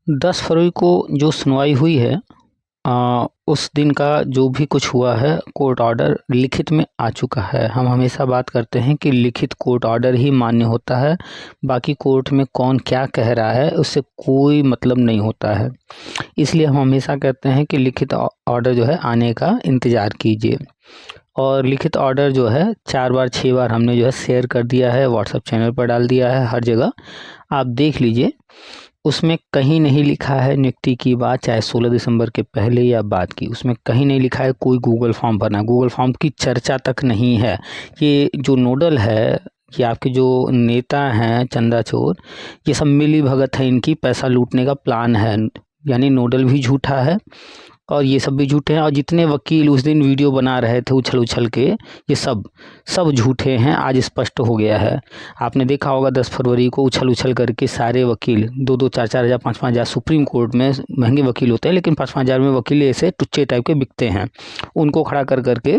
10 फरवरी को जो सुनवाई हुई है उस दिन का जो भी कुछ हुआ है कोर्ट ऑर्डर लिखित में आ चुका है। हम हमेशा बात करते हैं कि लिखित कोर्ट ऑर्डर ही मान्य होता है, बाकी कोर्ट में कौन क्या कह रहा है उससे कोई मतलब नहीं होता है। इसलिए हम हमेशा कहते हैं कि लिखित ऑर्डर जो है आने का इंतज़ार कीजिए। और लिखित ऑर्डर जो है 4 बार 6 बार हमने जो है शेयर कर दिया है, व्हाट्सएप चैनल पर डाल दिया है, हर जगह आप देख लीजिए। उसमें कहीं नहीं लिखा है नियुक्ति की बात, चाहे 16 दिसंबर के पहले या बाद की, उसमें कहीं नहीं लिखा है कोई गूगल फॉर्म भरना। गूगल फॉर्म की चर्चा तक नहीं है। ये जो नोडल है, ये आपके जो नेता हैं चंदाचोर, ये सब मिली भगत है, इनकी पैसा लूटने का प्लान है। यानी नोडल भी झूठा है और ये सब भी झूठे हैं। और जितने वकील उस दिन वीडियो बना रहे थे उछल उछल के, ये सब झूठे हैं, आज स्पष्ट हो गया है। आपने देखा होगा 10 फरवरी को उछल उछल करके सारे वकील 2-2 4-4 हज़ार 5-5 हज़ार, सुप्रीम कोर्ट में महंगे वकील होते हैं लेकिन 5-5 हज़ार में वकील ऐसे टुच्चे टाइप के बिकते हैं, उनको खड़ा कर करके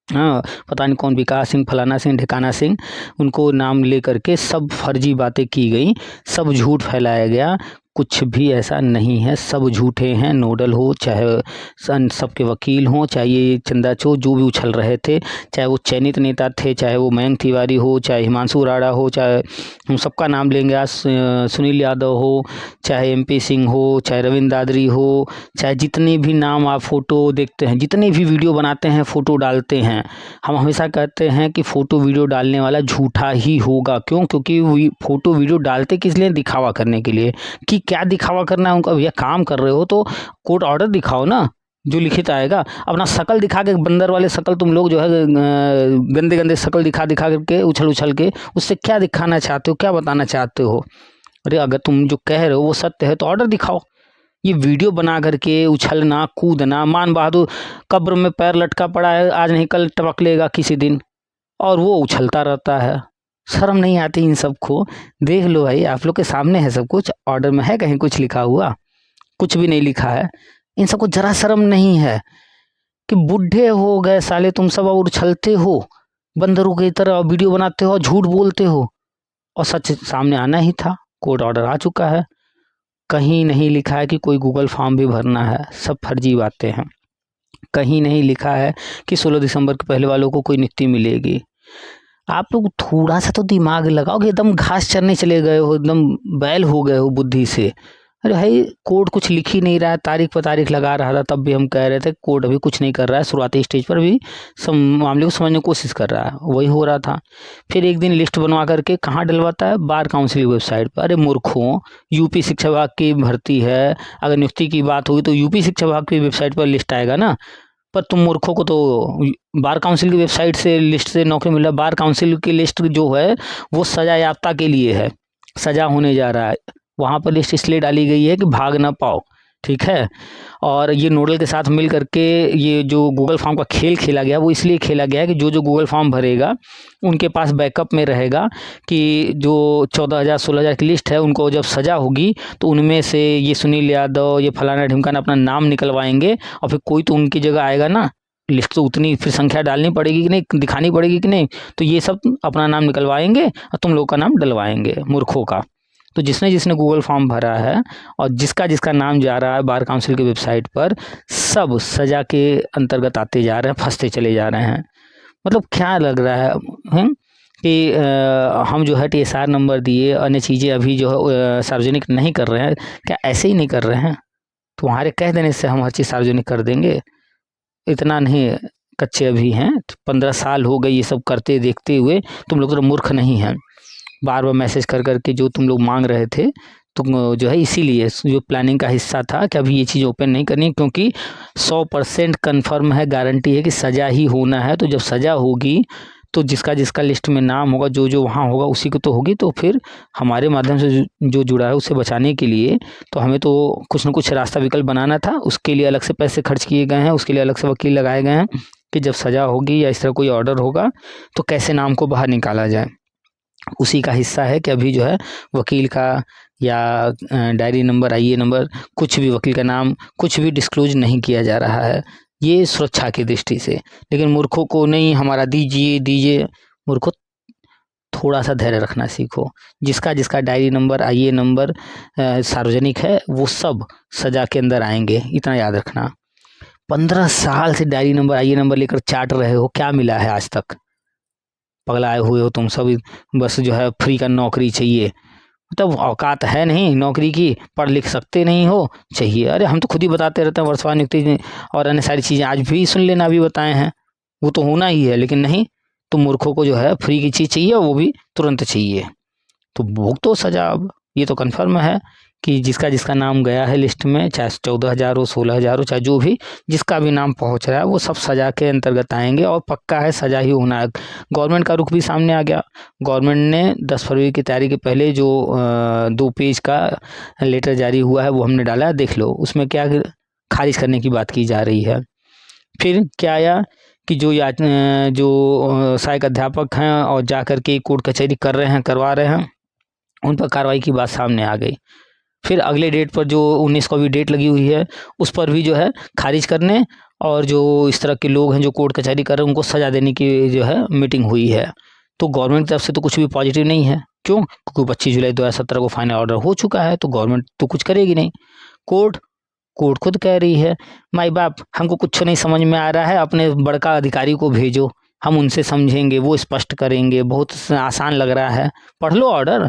हाँ, पता नहीं कौन विकास सिंह, फलाना सिंह, ढिकाना सिंह, उनको नाम ले करके सब फर्जी बातें की गई, सब झूठ फैलाया गया। कुछ भी ऐसा नहीं है, सब झूठे हैं। नोडल हो चाहे सबके वकील हों, चाहे ये चंदाचोर जो भी उछल रहे थे, चाहे वो चयनित नेता थे, चाहे वो मयंक तिवारी हो, चाहे हिमांशु अरोड़ा हो, चाहे हम सबका नाम लेंगे आज, सुनील यादव हो, चाहे MP सिंह हो, चाहे रविंद्र दादरी हो, चाहे जितने भी नाम आप फ़ोटो देखते हैं, जितने भी वीडियो बनाते हैं, फ़ोटो डालते हैं, हम हमेशा कहते हैं कि फ़ोटो वीडियो डालने वाला झूठा ही होगा। क्यों? क्योंकि फ़ोटो वीडियो डालते किस लिए? दिखावा करने के लिए। कि क्या दिखावा करना है उनका? भैया काम कर रहे हो तो कोर्ट ऑर्डर दिखाओ ना, जो लिखित आएगा। अपना शकल दिखा के, बंदर वाले शकल तुम लोग जो है गंदे गंदे शकल दिखा दिखा करके, उछल उछल के, उससे क्या दिखाना चाहते हो, क्या बताना चाहते हो? अरे अगर तुम जो कह रहे हो वो सत्य है तो ऑर्डर दिखाओ। ये वीडियो बना करके उछलना कूदना, मान बहादुर कब्र में पैर लटका पड़ा है, आज नहीं कल टपक लेगा किसी दिन, और वो उछलता रहता है। शर्म नहीं आती इन सबको? देख लो भाई, आप लोग के सामने है सब कुछ। ऑर्डर में है कहीं कुछ लिखा हुआ? कुछ भी नहीं लिखा है। इन सबको जरा शर्म नहीं है कि बुढ़े हो गए साले तुम सब और उछलते हो बंदरों की तरह, वीडियो बनाते हो, झूठ बोलते हो, और सच सामने आना ही था। कोर्ट ऑर्डर आ चुका है, कहीं नहीं लिखा है कि कोई गूगल फॉर्म भी भरना है, सब फर्जी बातें हैं। कहीं नहीं लिखा है कि 16 दिसंबर के पहले वालों को कोई नियुक्ति मिलेगी। आप लोग थोड़ा सा तो दिमाग लगाओ कि एकदम घास चरने चले गए हो, एकदम बैल हो गए हो बुद्धि से। अरे भाई कोर्ट कुछ लिख ही नहीं रहा है, तारीख पर तारीख लगा रहा था, तब भी हम कह रहे थे कोर्ट अभी कुछ नहीं कर रहा है। शुरुआती स्टेज पर भी सब मामले को समझने की कोशिश कर रहा है, वही हो रहा था। फिर एक दिन लिस्ट बनवा करके कहाँ डलवाता है? बार काउंसिल की वेबसाइट पर। अरे मूर्खों, यूपी शिक्षा विभाग की भर्ती है, अगर नियुक्ति की बात होगी तो यूपी शिक्षा विभाग की वेबसाइट पर लिस्ट आएगा ना। पर तुम मूर्खों को तो बार काउंसिल की वेबसाइट से लिस्ट से नौकरी मिल रहा है। बार काउंसिल की लिस्ट जो है वो सजा याफ्ता के लिए है, सजा होने जा रहा है, वहाँ पर लिस्ट इसलिए डाली गई है कि भाग ना पाओ, ठीक है। और ये नोडल के साथ मिल करके ये जो गूगल फॉर्म का खेल खेला गया, वो इसलिए खेला गया है कि जो जो गूगल फॉर्म भरेगा उनके पास बैकअप में रहेगा कि जो 14,000 16,000 की लिस्ट है, उनको जब सजा होगी तो उनमें से ये सुनील यादव, ये फलाना ढिमकाना अपना नाम निकलवाएंगे, और फिर कोई तो उनकी जगह आएगा ना। लिस्ट तो उतनी फिर संख्या डालनी पड़ेगी कि नहीं, दिखानी पड़ेगी कि नहीं, तो ये सब अपना नाम निकलवाएंगे और तुम लोग का नाम डलवाएंगे, मूर्खों का। तो जिसने जिसने गूगल फॉर्म भरा है और जिसका जिसका नाम जा रहा है बार काउंसिल की वेबसाइट पर, सब सजा के अंतर्गत आते जा रहे हैं, फंसते चले जा रहे हैं। मतलब क्या लग रहा है कि हम जो है TSR नंबर दिए, अन्य चीज़ें अभी जो है सार्वजनिक नहीं कर रहे हैं, क्या ऐसे ही नहीं कर रहे हैं? तुम्हारे कह देने से हम हर चीज़ सार्वजनिक कर देंगे? इतना नहीं कच्चे अभी हैं, 15 साल हो गए ये सब करते देखते हुए। तुम लोग तो मूर्ख नहीं हैं। बार बार मैसेज कर करके जो तुम लोग मांग रहे थे, तुम जो है इसीलिए जो प्लानिंग का हिस्सा था कि अभी ये चीज़ ओपन नहीं करनी, क्योंकि 100% कन्फर्म है, गारंटी है कि सज़ा ही होना है। तो जब सज़ा होगी तो जिसका जिसका लिस्ट में नाम होगा, जो जो वहाँ होगा उसी को तो होगी। तो फिर हमारे माध्यम से जो जुड़ा है उसे बचाने के लिए तो हमें तो कुछ न कुछ रास्ता विकल्प बनाना था। उसके लिए अलग से पैसे खर्च किए गए हैं, उसके लिए अलग से वकील लगाए गए हैं कि जब सज़ा होगी या इस तरह कोई ऑर्डर होगा तो कैसे नाम को बाहर निकाला जाए। उसी का हिस्सा है कि अभी जो है वकील का या डायरी नंबर, IA नंबर, कुछ भी वकील का नाम कुछ भी डिस्क्लोज नहीं किया जा रहा है, ये सुरक्षा की दृष्टि से। लेकिन मूर्खों को नहीं, हमारा दीजिए दीजिए। मूर्खों, थोड़ा सा धैर्य रखना सीखो। जिसका जिसका डायरी नंबर, आईए नंबर सार्वजनिक है, वो सब सजा के अंदर आएंगे, इतना याद रखना। 15 साल से डायरी नंबर, आईए नंबर लेकर चाट रहे हो, क्या मिला है आज तक? पगलाए हुए हो तुम सब, बस जो है फ्री का नौकरी चाहिए, मतलब औकात है नहीं नौकरी की, पढ़ लिख सकते नहीं हो, चाहिए। अरे हम तो खुद ही बताते रहते हैं वर्षवान युक्ति और अन्य सारी चीज़ें, आज भी सुन लेना, अभी बताए हैं, वो तो होना ही है, लेकिन नहीं, तुम मूर्खों को जो है फ्री की चीज़ चाहिए, वो भी तुरंत चाहिए, तो भुगतो सजा। अब ये तो कन्फर्म है कि जिसका जिसका नाम गया है लिस्ट में, चाहे 14,000 हो, 16,000 हो, चाहे जो भी जिसका भी नाम पहुंच रहा है, वो सब सजा के अंतर्गत आएंगे, और पक्का है सजा ही होना है। गवर्नमेंट का रुख भी सामने आ गया। गवर्नमेंट ने 10 फरवरी की तैयारी के पहले जो 2 पेज का लेटर जारी हुआ है, वो हमने डाला है, देख लो। उसमें क्या खारिज करने की बात की जा रही है। फिर क्या आया कि जो सहायक अध्यापक हैं और जा कर के कोर्ट कचहरी कर रहे हैं, करवा रहे हैं, उन पर कार्रवाई की बात सामने आ गई। फिर अगले डेट पर जो 19 को भी डेट लगी हुई है, उस पर भी जो है खारिज करने, और जो इस तरह के लोग हैं जो कोर्ट कचहरी कर रहे हैं, उनको सजा देने की जो है मीटिंग हुई है। तो गवर्नमेंट की तरफ से तो कुछ भी पॉजिटिव नहीं है। क्यों? क्योंकि 25 जुलाई 2017 को फाइनल ऑर्डर हो चुका है, तो गवर्नमेंट तो कुछ करेगी नहीं। कोर्ट कोर्ट खुद कह रही है, माई बाप हमको कुछ नहीं समझ में आ रहा है, अपने बड़का अधिकारी को भेजो, हम उनसे समझेंगे, वो स्पष्ट करेंगे, बहुत आसान लग रहा है, पढ़ लो ऑर्डर।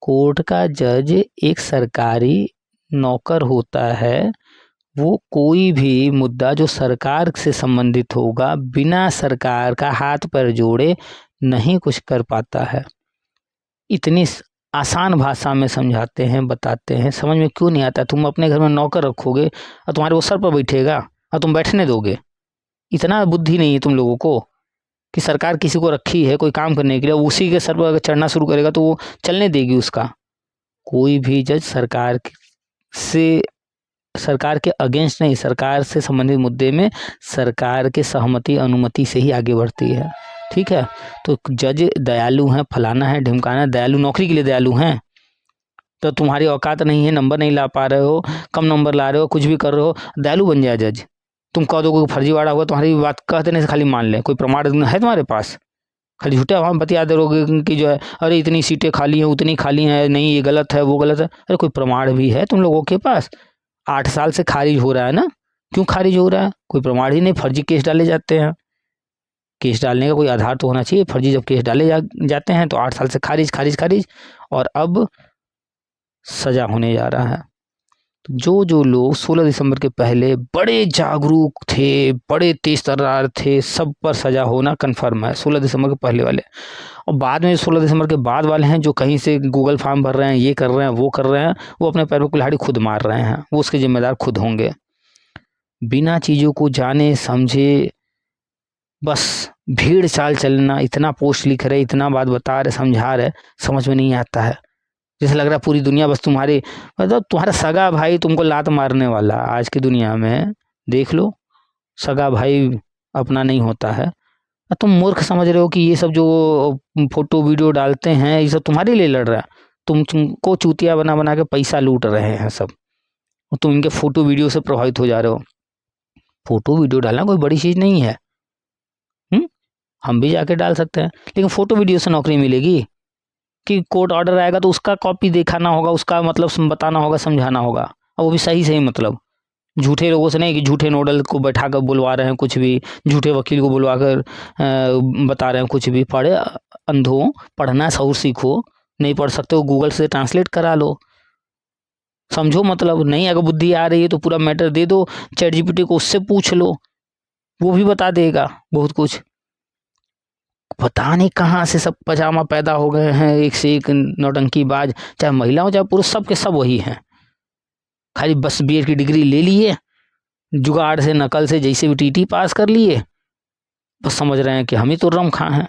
कोर्ट का जज एक सरकारी नौकर होता है, वो कोई भी मुद्दा जो सरकार से संबंधित होगा, बिना सरकार का हाथ पैर जोड़े नहीं कुछ कर पाता है। इतनी आसान भाषा में समझाते हैं, बताते हैं, समझ में क्यों नहीं आता? तुम अपने घर में नौकर रखोगे और तुम्हारे वो सर पर बैठेगा और तुम बैठने दोगे? इतना बुद्धि नहीं है तुम लोगों को कि सरकार किसी को रखी है कोई काम करने के लिए, उसी के सर पर अगर चढ़ना शुरू करेगा तो वो चलने देगी उसका? कोई भी जज सरकार के अगेंस्ट नहीं, सरकार से संबंधित मुद्दे में सरकार के सहमति अनुमति से ही आगे बढ़ती है। ठीक है, तो जज दयालु हैं, फलाना है, ढिमकाना है, दयालु नौकरी के लिए दयालु हैं। तो तुम्हारी औकात नहीं है, नंबर नहीं ला पा रहे हो, कम नंबर ला रहे हो, कुछ भी कर रहे हो, दयालु बन जाए जज। तुम कह दो कोई फर्जीवाड़ा हुआ, तुम्हारी बात कह देने से खाली मान ले, कोई प्रमाण है तुम्हारे पास? खाली झूठे हम बतिया दे रहोगे कि जो है अरे इतनी सीटें खाली हैं, उतनी खाली हैं, नहीं ये गलत है, वो गलत है। अरे कोई प्रमाण भी है तुम लोगों के पास? 8 साल से खारिज हो रहा है ना, क्यों खारिज हो रहा है? कोई प्रमाण ही नहीं, फर्जी केस डाले जाते हैं। केस डालने का कोई आधार तो होना चाहिए। फर्जी जब केस डाले जाते हैं तो 8 साल से खारिज खारिज खारिज, और अब सजा होने जा रहा है। तो जो लोग 16 दिसंबर के पहले बड़े जागरूक थे, बड़े तेज तर्रार थे, सब पर सजा होना कन्फर्म है, 16 दिसंबर के पहले वाले। और बाद में 16 दिसंबर के बाद वाले हैं जो कहीं से गूगल फॉर्म भर रहे हैं, ये कर रहे हैं, वो कर रहे हैं, वो अपने पैरों को कुल्हाड़ी खुद मार रहे हैं, वो उसके जिम्मेदार खुद होंगे। बिना चीज़ों को जाने समझे बस भीड़ चाल चलना, इतना पोस्ट लिख रहे, इतना बात बता रहे, समझा रहे, समझ में नहीं आता है। जैसे लग रहा है पूरी दुनिया बस तुम्हारे, मतलब तुम्हारा सगा भाई तुमको लात मारने वाला। आज की दुनिया में देख लो, सगा भाई अपना नहीं होता है। तुम मूर्ख समझ रहे हो कि ये सब जो फोटो वीडियो डालते हैं, ये सब तुम्हारे लिए लड़ रहा है। तुमको चूतिया बना बना के पैसा लूट रहे हैं सब, और तुम इनके फोटो वीडियो से प्रभावित हो जा रहे हो। फोटो वीडियो डालना कोई बड़ी चीज़ नहीं है। हम भी जाके डाल सकते हैं, लेकिन फोटो वीडियो से नौकरी मिलेगी कि कोर्ट ऑर्डर आएगा तो उसका कॉपी दिखाना होगा, उसका मतलब बताना होगा, समझाना होगा, और वो भी सही सही मतलब। झूठे लोगों से नहीं कि झूठे नोडल को बैठा कर बुलवा रहे हैं कुछ भी, झूठे वकील को बुलवा कर बता रहे हैं कुछ भी। पढ़े अंधों, पढ़ना शऊर सीखो। नहीं पढ़ सकते हो गूगल से ट्रांसलेट करा लो, समझो मतलब। नहीं अगर बुद्धि आ रही है तो पूरा मैटर दे दो चैट जीपीटी को, उससे पूछ लो, वो भी बता देगा बहुत कुछ। पता नहीं कहाँ से सब पजामा पैदा हो गए हैं, एक से एक नौटंकीबाज, चाहे महिला हो चाहे पुरुष, सब के सब वही हैं। खाली बस बीएड की डिग्री ले लिए, जुगाड़ से नकल से जैसे भी टीटी पास कर लिए, बस समझ रहे हैं कि हम ही तो रम खा हैं।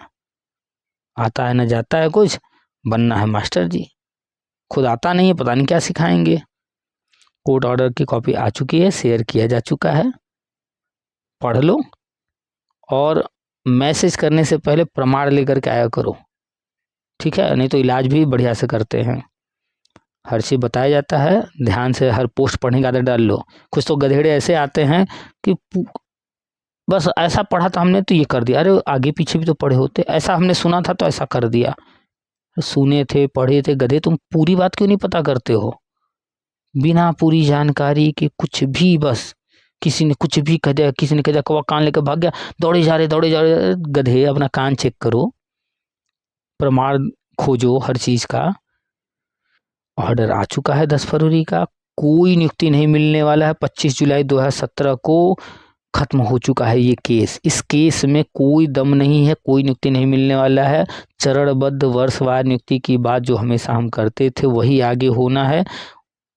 आता है न जाता है कुछ, बनना है मास्टर जी, खुद आता नहीं है, पता नहीं क्या सिखाएंगे। कोर्ट ऑर्डर की कॉपी आ चुकी है, शेयर किया जा चुका है, पढ़ लो, और मैसेज करने से पहले प्रमाण लेकर के आया करो, ठीक है? नहीं तो इलाज भी बढ़िया से करते हैं, हर चीज़ बताया जाता है। ध्यान से हर पोस्ट पढ़ने की आदत डाल लो। कुछ तो गधेड़े ऐसे आते हैं कि बस ऐसा पढ़ा था हमने तो ये कर दिया, अरे आगे पीछे भी तो पढ़े होते, ऐसा हमने सुना था तो ऐसा कर दिया। सुने थे पढ़े थे गधे, तुम पूरी बात क्यों नहीं पता करते हो? बिना पूरी जानकारी के कुछ भी, बस किसी ने कुछ भी कह दिया, किसी ने कह दिया कौवा कान लेकर भाग गया, दौड़े जा रहे गधे, अपना कान चेक करो, प्रमाण खोजो हर चीज का। ऑर्डर आ चुका है 10 फरवरी का, कोई नियुक्ति नहीं मिलने वाला है। 25 जुलाई 2017 को खत्म हो चुका है ये केस। इस केस में कोई दम नहीं है, कोई नियुक्ति नहीं मिलने वाला है। चरणबद्ध वर्षवार नियुक्ति की बात जो हमेशा हम करते थे वही आगे होना है।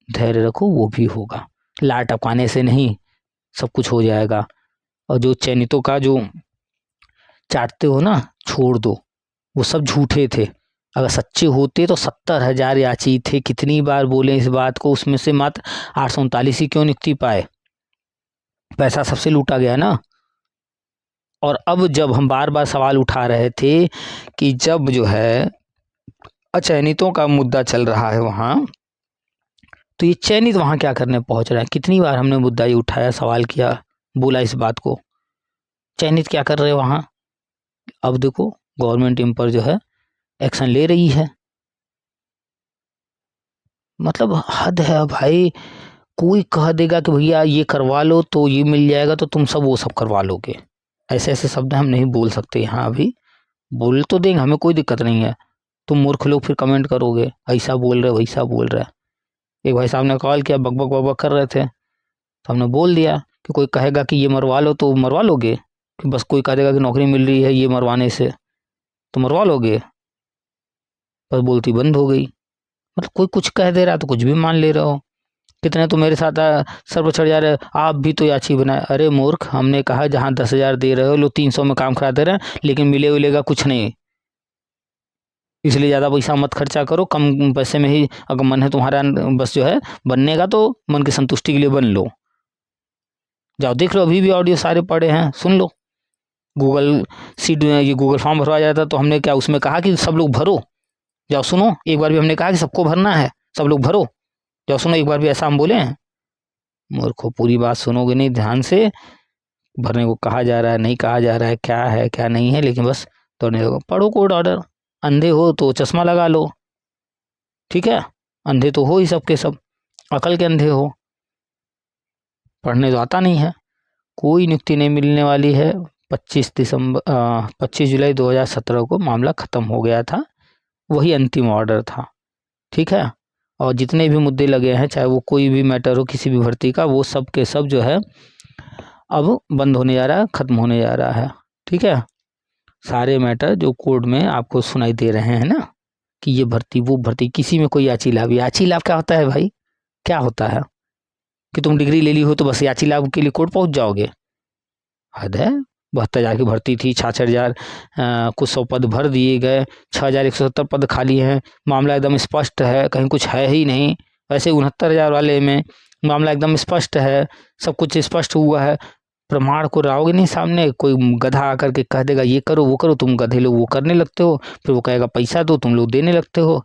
धैर्य रखो, वो भी होगा। लाट टपकाने से नहीं सब कुछ हो जाएगा। और जो चयनितों का जो चाटते हो ना, छोड़ दो, वो सब झूठे थे। अगर सच्चे होते तो 70,000 याची थे। कितनी बार बोले इस बात को, उसमें से मात्र 839 ही क्यों नियुक्ति पाए? पैसा सबसे लूटा गया ना। और अब जब हम बार बार सवाल उठा रहे थे कि जब जो है अचयनितों का मुद्दा चल रहा है वहाँ, तो ये चयनित वहाँ क्या करने पहुंच रहे हैं? कितनी बार हमने मुद्दा ये उठाया, सवाल किया, बोला इस बात को, चयनित क्या कर रहे हैं वहाँ? अब देखो गवर्नमेंट इन पर जो है एक्शन ले रही है। मतलब हद है भाई। कोई कह देगा कि भैया ये करवा लो तो ये मिल जाएगा, तो तुम सब वो सब करवा लोगे। ऐसे ऐसे शब्द हम नहीं बोल सकते यहाँ अभी। बोल तो देंगे, हमें कोई दिक्कत नहीं है। तुम मूर्ख लोग फिर कमेंट करोगे ऐसा बोल रहे वैसा बोल रहे। एक भाई साहब ने कॉल किया, बकबक बकबक कर रहे थे, तो हमने बोल दिया कि कोई कहेगा कि ये मरवा लो तो मरवा लोगे, कि बस कोई कहेगा कि नौकरी मिल रही है ये मरवाने से तो मरवा लोगे। बस बोलती बंद हो गई। मतलब कोई कुछ कह दे रहा तो कुछ भी मान ले रहे हो। कितने तो मेरे साथ सर पर चढ़ जा रहे, आप भी तो याची बनाए। अरे मूर्ख, हमने कहा जहाँ 10,000 दे रहे हो, लोग 300 में काम करा दे रहे हैं, लेकिन मिले मिलेगा कुछ नहीं। इसलिए ज़्यादा पैसा मत खर्चा करो, कम पैसे में ही अगर मन है तुम्हारा बस जो है बनने का, तो मन की संतुष्टि के लिए बन लो। जाओ देख लो, अभी भी ऑडियो सारे पड़े हैं, सुन लो। गूगल सीट, ये गूगल फॉर्म भरवा जाता तो हमने क्या उसमें कहा कि सब लोग भरो? जाओ सुनो, एक बार भी हमने कहा कि सबको भरना है, सब लोग भरो? जाओ सुनो, एक बार भी ऐसा हम बोले हैं? मूर्खों, पूरी बात सुनोगे नहीं ध्यान से। भरने को कहा जा रहा है, नहीं कहा जा रहा है क्या नहीं है, लेकिन बस दौड़ने लगो। पढ़ो कोर्ट ऑर्डर। अंधे हो तो चश्मा लगा लो, ठीक है? अंधे तो हो ही सबके सब, अकल के अंधे हो। पढ़ने तो आता नहीं है। कोई नियुक्ति नहीं मिलने वाली है। 25 जुलाई 2017 को मामला खत्म हो गया था, वही अंतिम ऑर्डर था, ठीक है? और जितने भी मुद्दे लगे हैं, चाहे वो कोई भी मैटर हो किसी भी भर्ती का, वो सब के सब जो है अब बंद होने जा रहा है, खत्म होने जा रहा है, ठीक है? सारे मैटर जो कोर्ट में आपको सुनाई दे रहे हैं ना, कि ये भर्ती वो भर्ती, किसी में कोई याची लाभ। याची लाभ क्या होता है भाई? क्या होता है कि तुम डिग्री ले ली हो तो बस याची लाभ के लिए कोर्ट पहुंच जाओगे? हद है। 72,000 की भर्ती थी, 66,000 कुछ 100 पद भर दिए गए, 6,170 पद खाली हैं। मामला एकदम स्पष्ट है, कहीं कुछ है ही नहीं। वैसे 69,000 वाले में मामला एकदम स्पष्ट है, सब कुछ स्पष्ट हुआ है। प्रमाण को लाओगे नहीं सामने, कोई गधा आकर के कह देगा ये करो वो करो, तुम गधे लोग वो करने लगते हो, फिर वो कहेगा पैसा दो, तुम लोग देने लगते हो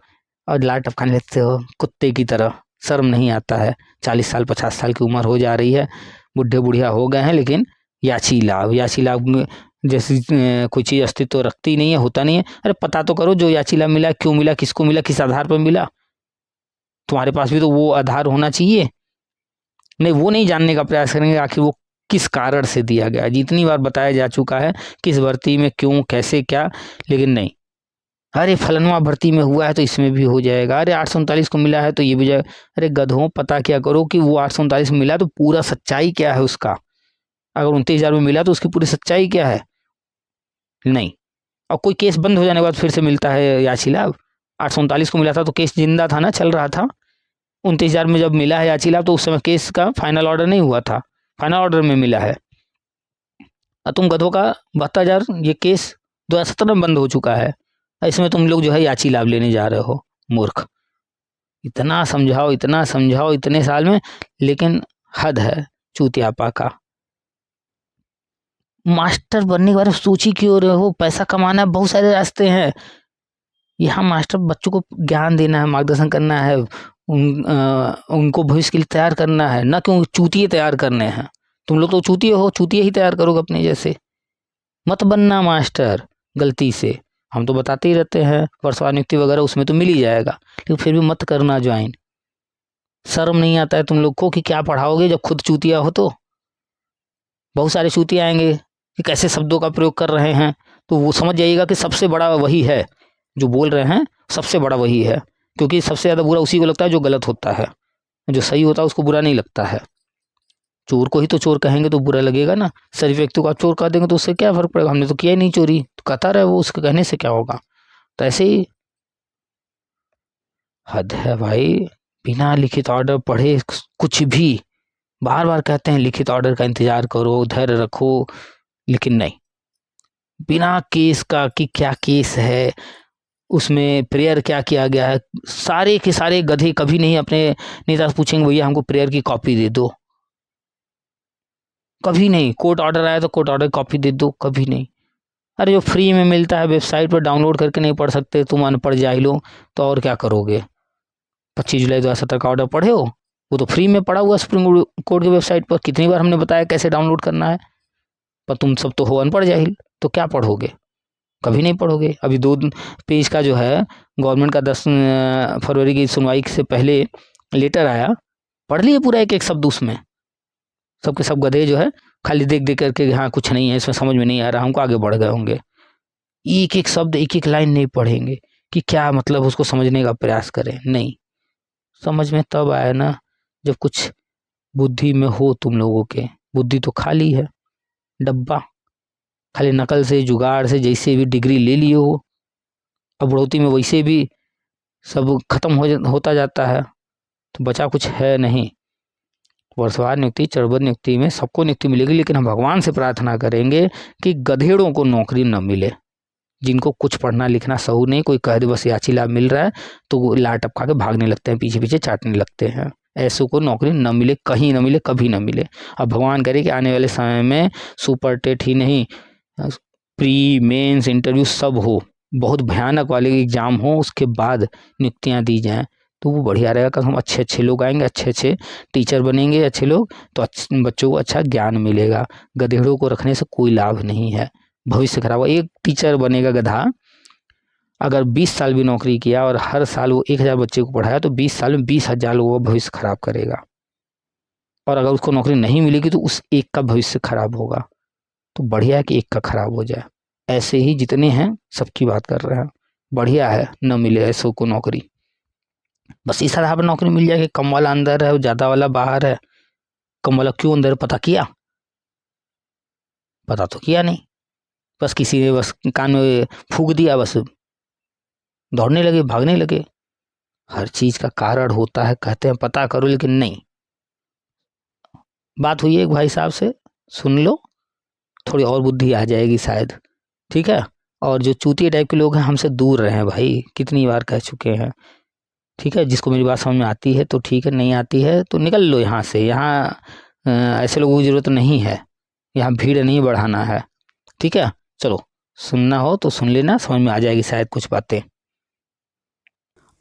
और लाट टपकाने लगते हो कुत्ते की तरह। शर्म नहीं आता है? 40 साल 50 साल की उम्र हो जा रही है, बुढ़े बुढ़िया हो गए हैं, लेकिन याची लाभ में जैसी कोई चीज़ अस्तित्व तो रखती नहीं है, होता नहीं है। अरे पता तो करो जो याची लाभ मिला, क्यों मिला, किसको मिला, किस आधार पर मिला। तुम्हारे पास भी तो वो आधार होना चाहिए। नहीं, वो नहीं जानने का प्रयास करेंगे आखिर वो किस कारण से दिया गया। जितनी बार बताया जा चुका है किस भर्ती में क्यों कैसे क्या, लेकिन नहीं। अरे फलनवा भर्ती में हुआ है तो इसमें भी हो जाएगा, अरे 839 को मिला है तो ये भी जाएगा। अरे गधों, पता क्या करो कि वो 839 मिला तो पूरा सच्चाई क्या है उसका। अगर 29,000 में मिला तो उसकी पूरी सच्चाई क्या है? नहीं। और कोई केस बंद हो जाने के बाद फिर से मिलता है याची लाभ? 839 को मिला था तो केस जिंदा था ना, चल रहा था। 29,000 में जब मिला है याची लाभ तो उस समय केस का फाइनल ऑर्डर नहीं हुआ था, फाइनल ऑर्डर में मिला है। और तुम गधों का 72,000 ये केस 2017 में बंद हो चुका है, इसमें तुम लोग जो है याची लाभ लेने जा रहे हो। मूर्ख, इतना समझाओ इतने साल में, लेकिन हद है चूतियापा का। मास्टर बनने के बारे में सोच ही क्यों रहे हो? पैसा कमाना है, बहुत सारे रास्ते हैं। यहाँ मास्टर बच्चों को ज्ञान देना है, मार्गदर्शन करना है, उनको भविष्य के लिए तैयार करना है, ना क्यों चूतिए तैयार करने हैं। तुम लोग तो चूतिए हो, चूतिए ही तैयार करोगे अपने जैसे। मत बनना मास्टर गलती से। हम तो बताते ही रहते हैं वर्षवार नियुक्ति वगैरह, उसमें तो मिल ही जाएगा, लेकिन फिर भी मत करना ज्वाइन। शर्म नहीं आता है तुम लोग को कि क्या पढ़ाओगे जब खुद चूतिया हो तो। बहुत सारे चूतिया आएंगे कि कैसे शब्दों का प्रयोग कर रहे हैं, तो वो समझ जाइएगा कि सबसे बड़ा वही है जो बोल रहे हैं, सबसे बड़ा वही है, क्योंकि सबसे ज़्यादा बुरा उसी को लगता है जो गलत होता है, जो सही होता है उसको बुरा नहीं लगता है। चोर को ही तो चोर कहेंगे तो बुरा लगेगा ना, सही व्यक्ति को आप चोर कह देंगे तो उससे क्या फर्क पड़ेगा, हमने तो किया ही नहीं चोरी, तो कहता रहे वो, उसके कहने से क्या होगा। तो ऐसे ही हद है भाई, बिना लिखित ऑर्डर पढ़े कुछ भी। बार बार कहते हैं लिखित ऑर्डर का इंतजार करो, धैर्य रखो, लेकिन नहीं, बिना केस का कि क्या केस है, उसमें प्रेयर क्या किया गया है, सारे के सारे गधे कभी नहीं अपने नेता से पूछेंगे भैया हमको प्रेयर की कॉपी दे दो, कभी नहीं। कोर्ट ऑर्डर आया तो कोर्ट ऑर्डर की कॉपी दे दो, कभी नहीं। अरे जो फ्री में मिलता है वेबसाइट पर डाउनलोड करके नहीं पढ़ सकते तुम अनपढ़ जाहिलो, तो और क्या करोगे। 25 जुलाई 2017 का ऑर्डर पढ़े हो, वो तो फ्री में पड़ा हुआ सुप्रीम कोर्ट की वेबसाइट पर, कितनी बार हमने बताया कैसे डाउनलोड करना है, पर तुम सब तो हो अनपढ़ जाहिल, तो क्या पढ़ोगे, कभी नहीं पढ़ोगे। अभी 2 पेज का जो है गवर्नमेंट का 10 फरवरी की सुनवाई से पहले लेटर आया, पढ़ लिए पूरा एक एक शब्द उसमें। सबके सब गधे जो है खाली देख देख करके हाँ कुछ नहीं है इसमें, समझ में नहीं आ रहा, हमको आगे बढ़ गए होंगे। एक एक शब्द एक एक लाइन नहीं पढ़ेंगे कि क्या मतलब, उसको समझने का प्रयास करें, नहीं। समझ में तब आया ना जब कुछ बुद्धि में हो तुम लोगों के। बुद्धि तो खाली है, डब्बा, खाली नकल से जुगाड़ से जैसे भी डिग्री ले लिए हो, अब बढ़ोती में वैसे भी सब खत्म होता जाता है, तो बचा कुछ है नहीं। वर्षवार नियुक्ति चरणबद्ध नियुक्ति में सबको नियुक्ति मिलेगी, लेकिन हम भगवान से प्रार्थना करेंगे कि गधेड़ों को नौकरी न मिले, जिनको कुछ पढ़ना लिखना सहू नहीं, कोई कह दे बस याची लाभ मिल रहा है तो वो लाट टपका के भागने लगते हैं, पीछे पीछे चाटने लगते हैं। ऐसों को नौकरी न मिले, कहीं न मिले, कभी न मिले। अब भगवान करे कि आने वाले समय में सुपर टेट ही नहीं, प्री मेंस इंटरव्यू सब हो, बहुत भयानक वाले एग्जाम हो, उसके बाद नियुक्तियां दी जाएं, तो वो बढ़िया रहेगा। कल हम अच्छे अच्छे लोग आएंगे, अच्छे अच्छे टीचर बनेंगे अच्छे लोग, तो बच्चों को अच्छा ज्ञान मिलेगा। गधेड़ों को रखने से कोई लाभ नहीं है, भविष्य खराब हो। एक टीचर बनेगा गधा, अगर 20 साल भी नौकरी किया और हर साल वो 1000 बच्चे को पढ़ाया, तो 20 साल में 20,000 लोगों का भविष्य खराब करेगा। और अगर उसको नौकरी नहीं मिलेगी तो उस एक का भविष्य खराब होगा। तो बढ़िया है कि एक का खराब हो जाए। ऐसे ही जितने हैं सबकी बात कर रहे हैं, बढ़िया है न मिले ऐसों को नौकरी। बस इस आधार पर नौकरी मिल जाए कि कम वाला अंदर है और ज़्यादा वाला बाहर है। कम वाला क्यों अंदर, पता किया? पता तो किया नहीं, बस किसी ने बस कान में फूंक दिया, बस दौड़ने लगे, भागने लगे। हर चीज़ का कारण होता है, कहते हैं पता करो, लेकिन नहीं। बात हुई है एक भाई साहब से, सुन लो, थोड़ी और बुद्धि आ जाएगी शायद, ठीक है। और जो चूतिया टाइप के लोग हैं हमसे दूर रहें भाई, कितनी बार कह चुके हैं, ठीक है। जिसको मेरी बात समझ में आती है तो ठीक है, नहीं आती है तो निकल लो यहाँ से। यहाँ ऐसे लोगों की ज़रूरत नहीं है, यहाँ भीड़ नहीं बढ़ाना है, ठीक है। चलो, सुनना हो तो सुन लेना, समझ में आ जाएगी शायद कुछ बातें।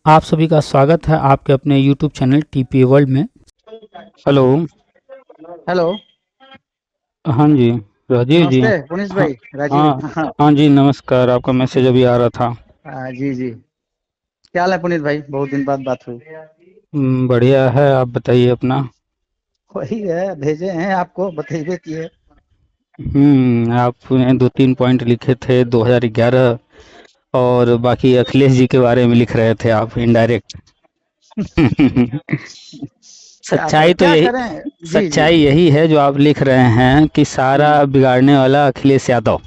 आप सभी का स्वागत है आपके अपने YouTube चैनल TPA वर्ल्ड में। हेलो। हेलो। हाँ जी, राजीव जी। नमस्ते पुनीश हाँ भाई, राजीव। हाँ हाँ जी, नमस्कार। आपका मैसेज अभी आ रहा था। जी जी, क्या हाल है पुनीत भाई, बहुत दिन बाद बात हुई। बढ़िया है, आप बताइए अपना। वही है, भेजे हैं आपको, बताइए किए। आपने 2-3 पॉइंट लिखे थे 2011, और बाकी अखिलेश जी के बारे में लिख रहे थे आप इनडायरेक्ट। सच्चाई तो क्या यही करें। जी जी। सच्चाई यही है जो आप लिख रहे हैं कि सारा हम्म, बिगाड़ने वाला अखिलेश यादव।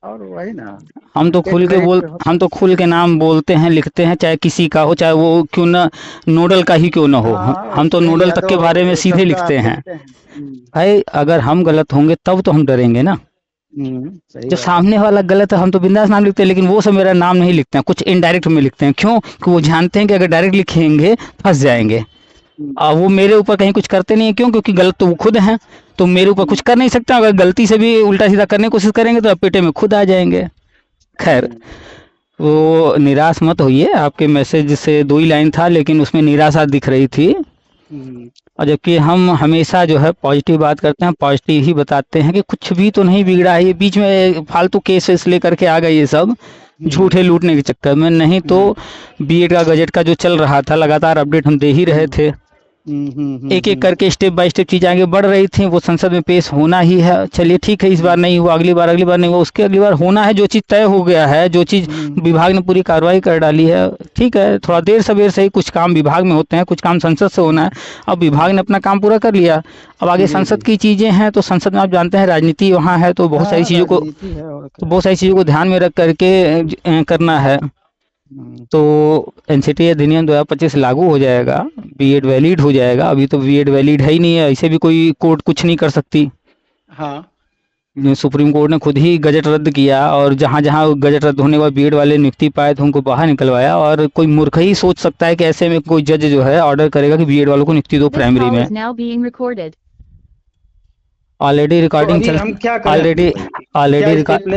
और वही ना, हम तो खुल के नाम बोलते हैं, लिखते हैं, चाहे किसी का हो, चाहे वो क्यों ना नोडल का ही क्यों ना हो। हाँ हम तो अखिलेश नोडल तक के बारे में यादव सीधे सबका लिखते आप हैं। लिखते हैं। भाई अगर हम गलत होंगे तब तो हम डरेंगे ना। सही जो बात है। सामने वाला गलत है हम तो बिंदास नाम लिखते हैं, लेकिन वो सब मेरा नाम नहीं लिखते हैं, कुछ इनडायरेक्ट में लिखते हैं। क्यों? कि वो जानते हैं कि अगर डायरेक्ट लिखेंगे फंस जाएंगे। हम्म, वो मेरे ऊपर कहीं कुछ करते नहीं है, क्यों? क्योंकि गलत तो वो खुद हैं, तो मेरे ऊपर कुछ हम्म, कर नहीं सकते। अगर गलती से भी उल्टा सीधा करने की कोशिश करेंगे तो पेटे में खुद आ जाएंगे। खैर, हम्म, वो निराश मत होइए, आपके मैसेज से 2 ही लाइन था लेकिन उसमें निराशा दिख रही थी। हम्म, और जबकि हम हमेशा जो है पॉजिटिव बात करते हैं, पॉजिटिव ही बताते हैं कि कुछ भी तो नहीं बिगड़ा है। ये बीच में फालतू केस वेस लेकर के आ गए ये सब झूठे लूटने के चक्कर में। नहीं तो बीएड का गजट का जो चल रहा था लगातार अपडेट हम दे ही रहे थे। एक एक करके स्टेप बाय स्टेप चीज़ आगे बढ़ रही थी, वो संसद में पेश होना ही है। चलिए ठीक है, इस बार नहीं हुआ, अगली बार नहीं हुआ, उसके अगली बार होना है। जो चीज़ तय हो गया है, जो चीज़ विभाग ने पूरी कार्रवाई कर डाली है, ठीक है, थोड़ा देर सवेर से ही कुछ काम विभाग में होते हैं, कुछ काम संसद से होना है। अब विभाग ने अपना काम पूरा कर लिया, अब आगे संसद की चीज़ें हैं। तो संसद में आप जानते हैं राजनीति वहाँ है, तो बहुत सारी चीज़ों को ध्यान में रख करके करना है। तो एनसीटी अधिनियम 2025 लागू हो जाएगा, बीएड वैलिड हो जाएगा। अभी तो बीएड वैलिड है ही नहीं है, ऐसे भी कोई कोर्ट कुछ नहीं कर सकती। हाँ, सुप्रीम कोर्ट ने खुद ही गजट रद्द किया, और जहाँ जहाँ गजट रद्द होने के बाद बीएड वाले नियुक्ति पाए थे उनको बाहर निकलवाया। और कोई मूर्ख ही सोच सकता है कि ऐसे में कोई जज जो है ऑर्डर करेगा कि बीएड वालों को नियुक्ति दो प्राइमरी में। ऑलरेडी रिकॉर्डिंग चल ऑलरेडी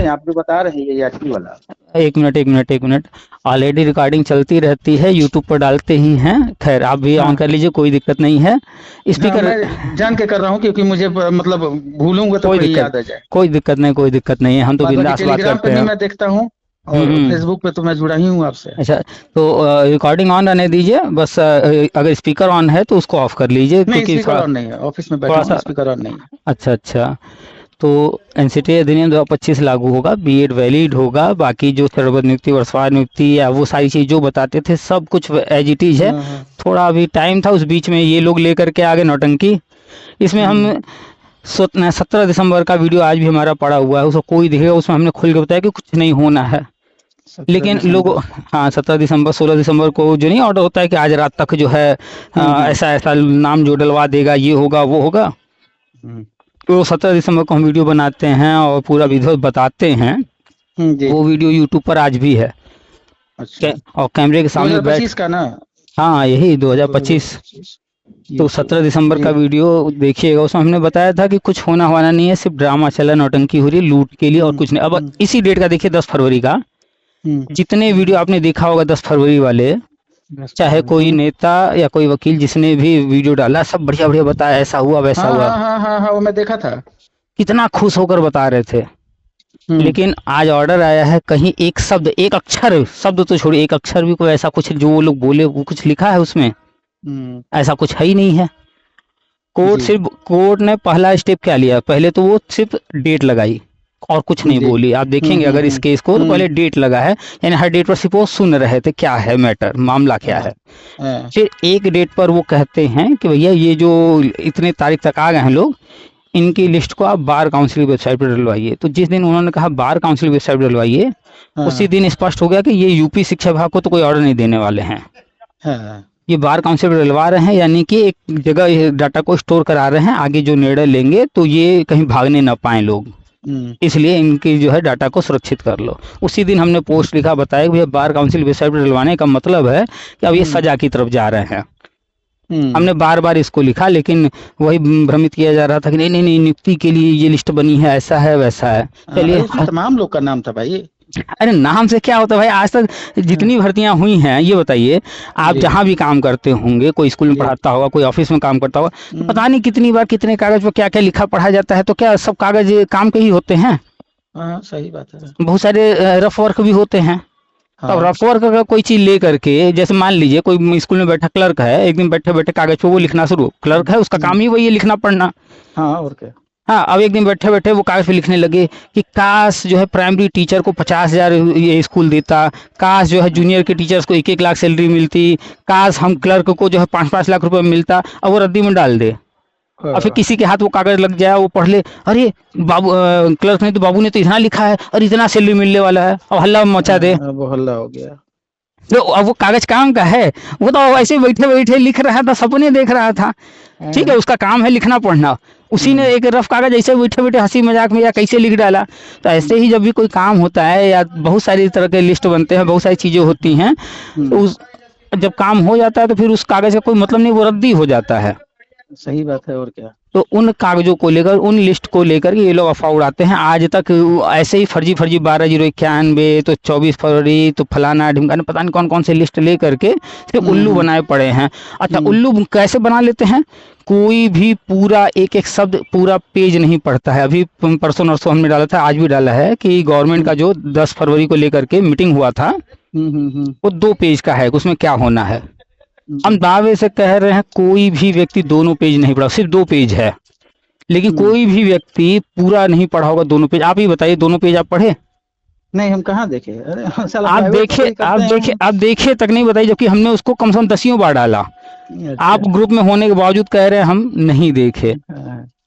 आप जो बता रहे हैं ये यात्री वाला, एक मिनट ऑलरेडी रिकॉर्डिंग चलती रहती है, यूट्यूब पर डालते ही हैं। खैर आप भी ऑन कर लीजिए, कोई दिक्कत नहीं है। स्पीकर मैं जान के कर रहा हूँ क्योंकि मुझे मतलब भूलूंगा तो कोई याद आ जाए। कोई दिक्कत नहीं है, हम तो बिंदास बात करते हैं। मैं देखता हूँ और फेसबुक पे तो मैं जुड़ा ही हूँ आपसे। अच्छा, तो रिकॉर्डिंग ऑन रहने दीजिए बस। अगर स्पीकर ऑन है तो उसको ऑफ कर लीजिए, क्योंकि स्पीकर ऑन नहीं है, ऑफिस में बैठा हूं, स्पीकर ऑन नहीं है। अच्छा, तो एनसीटी अधिनियम 2025 लागू होगा, बीएड वैलिड होगा। बाकी जो सर्वोच्च नियुक्ति, वर्षवार नियुक्ति या वो सारी चीज़ जो बताते थे सब कुछ एज इट इज है। थोड़ा अभी टाइम था, उस बीच में ये लोग लेकर के आगे नौटंकी। इसमें हम 17 दिसंबर का वीडियो आज भी हमारा पड़ा हुआ है, उसको कोई देखेगा, उसमें हमने खुल के बताया कि कुछ नहीं होना है। लेकिन लोग, हाँ 17 दिसंबर 16 दिसंबर को जो नहीं ऑर्डर होता है कि आज रात तक जो है ऐसा नाम जो डलवा देगा, ये होगा वो होगा। तो 17 दिसंबर को हम वीडियो बनाते हैं और पूरा विधिवत बताते हैं। वो वीडियो यूट्यूब पर आज भी है। अच्छा। और कैमरे के सामने 2025 का ना, हाँ यही 2025। तो 17 दिसंबर का वीडियो देखिएगा, उसमें हमने बताया था कि कुछ होना नहीं है, सिर्फ ड्रामा चला, नौटंकी हो रही है लूट के लिए और कुछ नहीं। अब इसी डेट का देखिए 10 फरवरी का, जितने वीडियो आपने देखा होगा 10 फरवरी वाले, चाहे कोई नेता या कोई वकील जिसने भी वीडियो डाला, सब बढ़िया बढ़िया बताया, ऐसा हुआ वैसा हुआ। हाँ, वो मैं देखा था, कितना खुश होकर बता रहे थे। लेकिन आज ऑर्डर आया है, कहीं एक शब्द, एक अक्षर, शब्द तो छोड़िए, एक अक्षर भी कोई ऐसा कुछ जो वो लोग बोले वो कुछ लिखा है उसमें, ऐसा कुछ है ही नहीं है। कोर्ट ने पहला स्टेप क्या लिया, पहले तो वो सिर्फ डेट लगाई और कुछ नहीं बोली। आप देखेंगे अगर इस केस को, तो पहले डेट लगा है, यानी हर डेट पर सिर्फ वो सुन रहे थे क्या है मैटर, मामला क्या है। फिर एक डेट पर वो कहते हैं कि भैया ये जो इतने तारीख तक आ गए हैं लोग, इनकी लिस्ट को आप बार काउंसिल की वेबसाइट पर डलवाइए। तो जिस दिन उन्होंने कहा बार काउंसिल की वेबसाइट पर डलवाइए, उसी दिन स्पष्ट हो गया कि ये यूपी शिक्षा विभाग को तो कोई ऑर्डर नहीं देने वाले हैं। ये बार काउंसिल पर डलवा रहे हैं, यानी कि एक जगह डाटा को स्टोर करा रहे हैं, आगे जो निर्णय लेंगे तो ये कहीं भागने ना पाए लोग, इसलिए इनकी जो है डाटा को सुरक्षित कर लो। उसी दिन हमने पोस्ट लिखा, बताया कि भैया बार काउंसिल वेबसाइट पर डलवाने का मतलब है कि अब ये सजा की तरफ जा रहे हैं। हमने बार बार इसको लिखा, लेकिन वही भ्रमित किया जा रहा था कि नहीं नियुक्ति के लिए ये लिस्ट बनी है, ऐसा है वैसा है। चलिए, तमाम लोग का नाम था भाई। अरे नाम से क्या होता है भाई, आज तक जितनी भर्तियां हुई हैं, ये बताइए आप जहां भी काम करते होंगे, कोई स्कूल में पढ़ाता होगा, कोई ऑफिस में काम करता होगा, पता नहीं कितनी बार कितने कागज पर क्या क्या लिखा पढ़ा जाता है। तो क्या सब कागज काम के ही होते हैं? सही बात है। बहुत सारे रफ वर्क भी होते हैं। तो रफ वर्क का कोई चीज ले करके, जैसे मान लीजिए कोई स्कूल में बैठा क्लर्क है, एक दिन बैठे बैठे कागज पे वो लिखना शुरू, क्लर्क है उसका काम ही वही है, लिखना पढ़ना। और क्या। हाँ, अब एक दिन बैठे बैठे वो कागज पे लिखने लगे कि काश जो है प्राइमरी टीचर को 50,000 ये स्कूल देता, काश जो है जूनियर के टीचर्स को 1-1 लाख सैलरी मिलती, काश हम क्लर्क को जो है 5-5 लाख रुपए मिलता। अब वो रद्दी में डाल दे और फिर किसी के हाथ वो कागज लग जाए, वो पढ़ ले, अरे बाबू क्लर्क ने तो, बाबू ने तो इतना लिखा है और इतना सैलरी मिलने वाला है, और हल्ला मचा दे। वो हल्ला हो गया। तो अब वो कागज काम का है, वो तो ऐसे बैठे बैठे लिख रहा था, सपने देख रहा था। ठीक है, उसका काम है लिखना पढ़ना, उसी ने एक रफ कागज ऐसे बैठे बैठे हंसी मजाक में या कैसे लिख डाला। तो ऐसे ही जब भी कोई काम होता है या बहुत सारी तरह के लिस्ट बनते हैं, बहुत सारी चीजें होती हैं, तो उस जब काम हो जाता है तो फिर उस कागज का कोई मतलब नहीं, वो रद्दी हो जाता है। सही बात है, और क्या। तो उन कागजों को लेकर, उन लिस्ट को लेकर ये लोग अफवाह उड़ाते हैं। आज तक ऐसे ही फर्जी 12/091 तो 24 फरवरी तो फलाना ढिमकाना, पता नहीं कौन कौन से लिस्ट ले करके सिर्फ उल्लू बनाए पड़े हैं। अच्छा, उल्लू कैसे बना लेते हैं? कोई भी पूरा एक एक शब्द पूरा पेज नहीं पढ़ता है। अभी परसों नरसों हमने डाला था, आज भी डाला है कि गवर्नमेंट का जो 10 फरवरी को लेकर के मीटिंग हुआ था वो 2 पेज का है, उसमें क्या होना है। हम दावे से कह रहे हैं कोई भी व्यक्ति दोनों पेज नहीं पढ़ा, सिर्फ 2 पेज है, लेकिन कोई भी व्यक्ति पूरा नहीं पढ़ा होगा दोनों पेज। आप ही बताइए, दोनों पेज आप पढ़े? नहीं, हम कहाँ देखे। अरे आप देखे तक नहीं, बताइए, जबकि हमने उसको कम से कम 10 बार डाला। अच्छा। आप ग्रुप में होने के बावजूद कह रहे हैं हम नहीं देखे,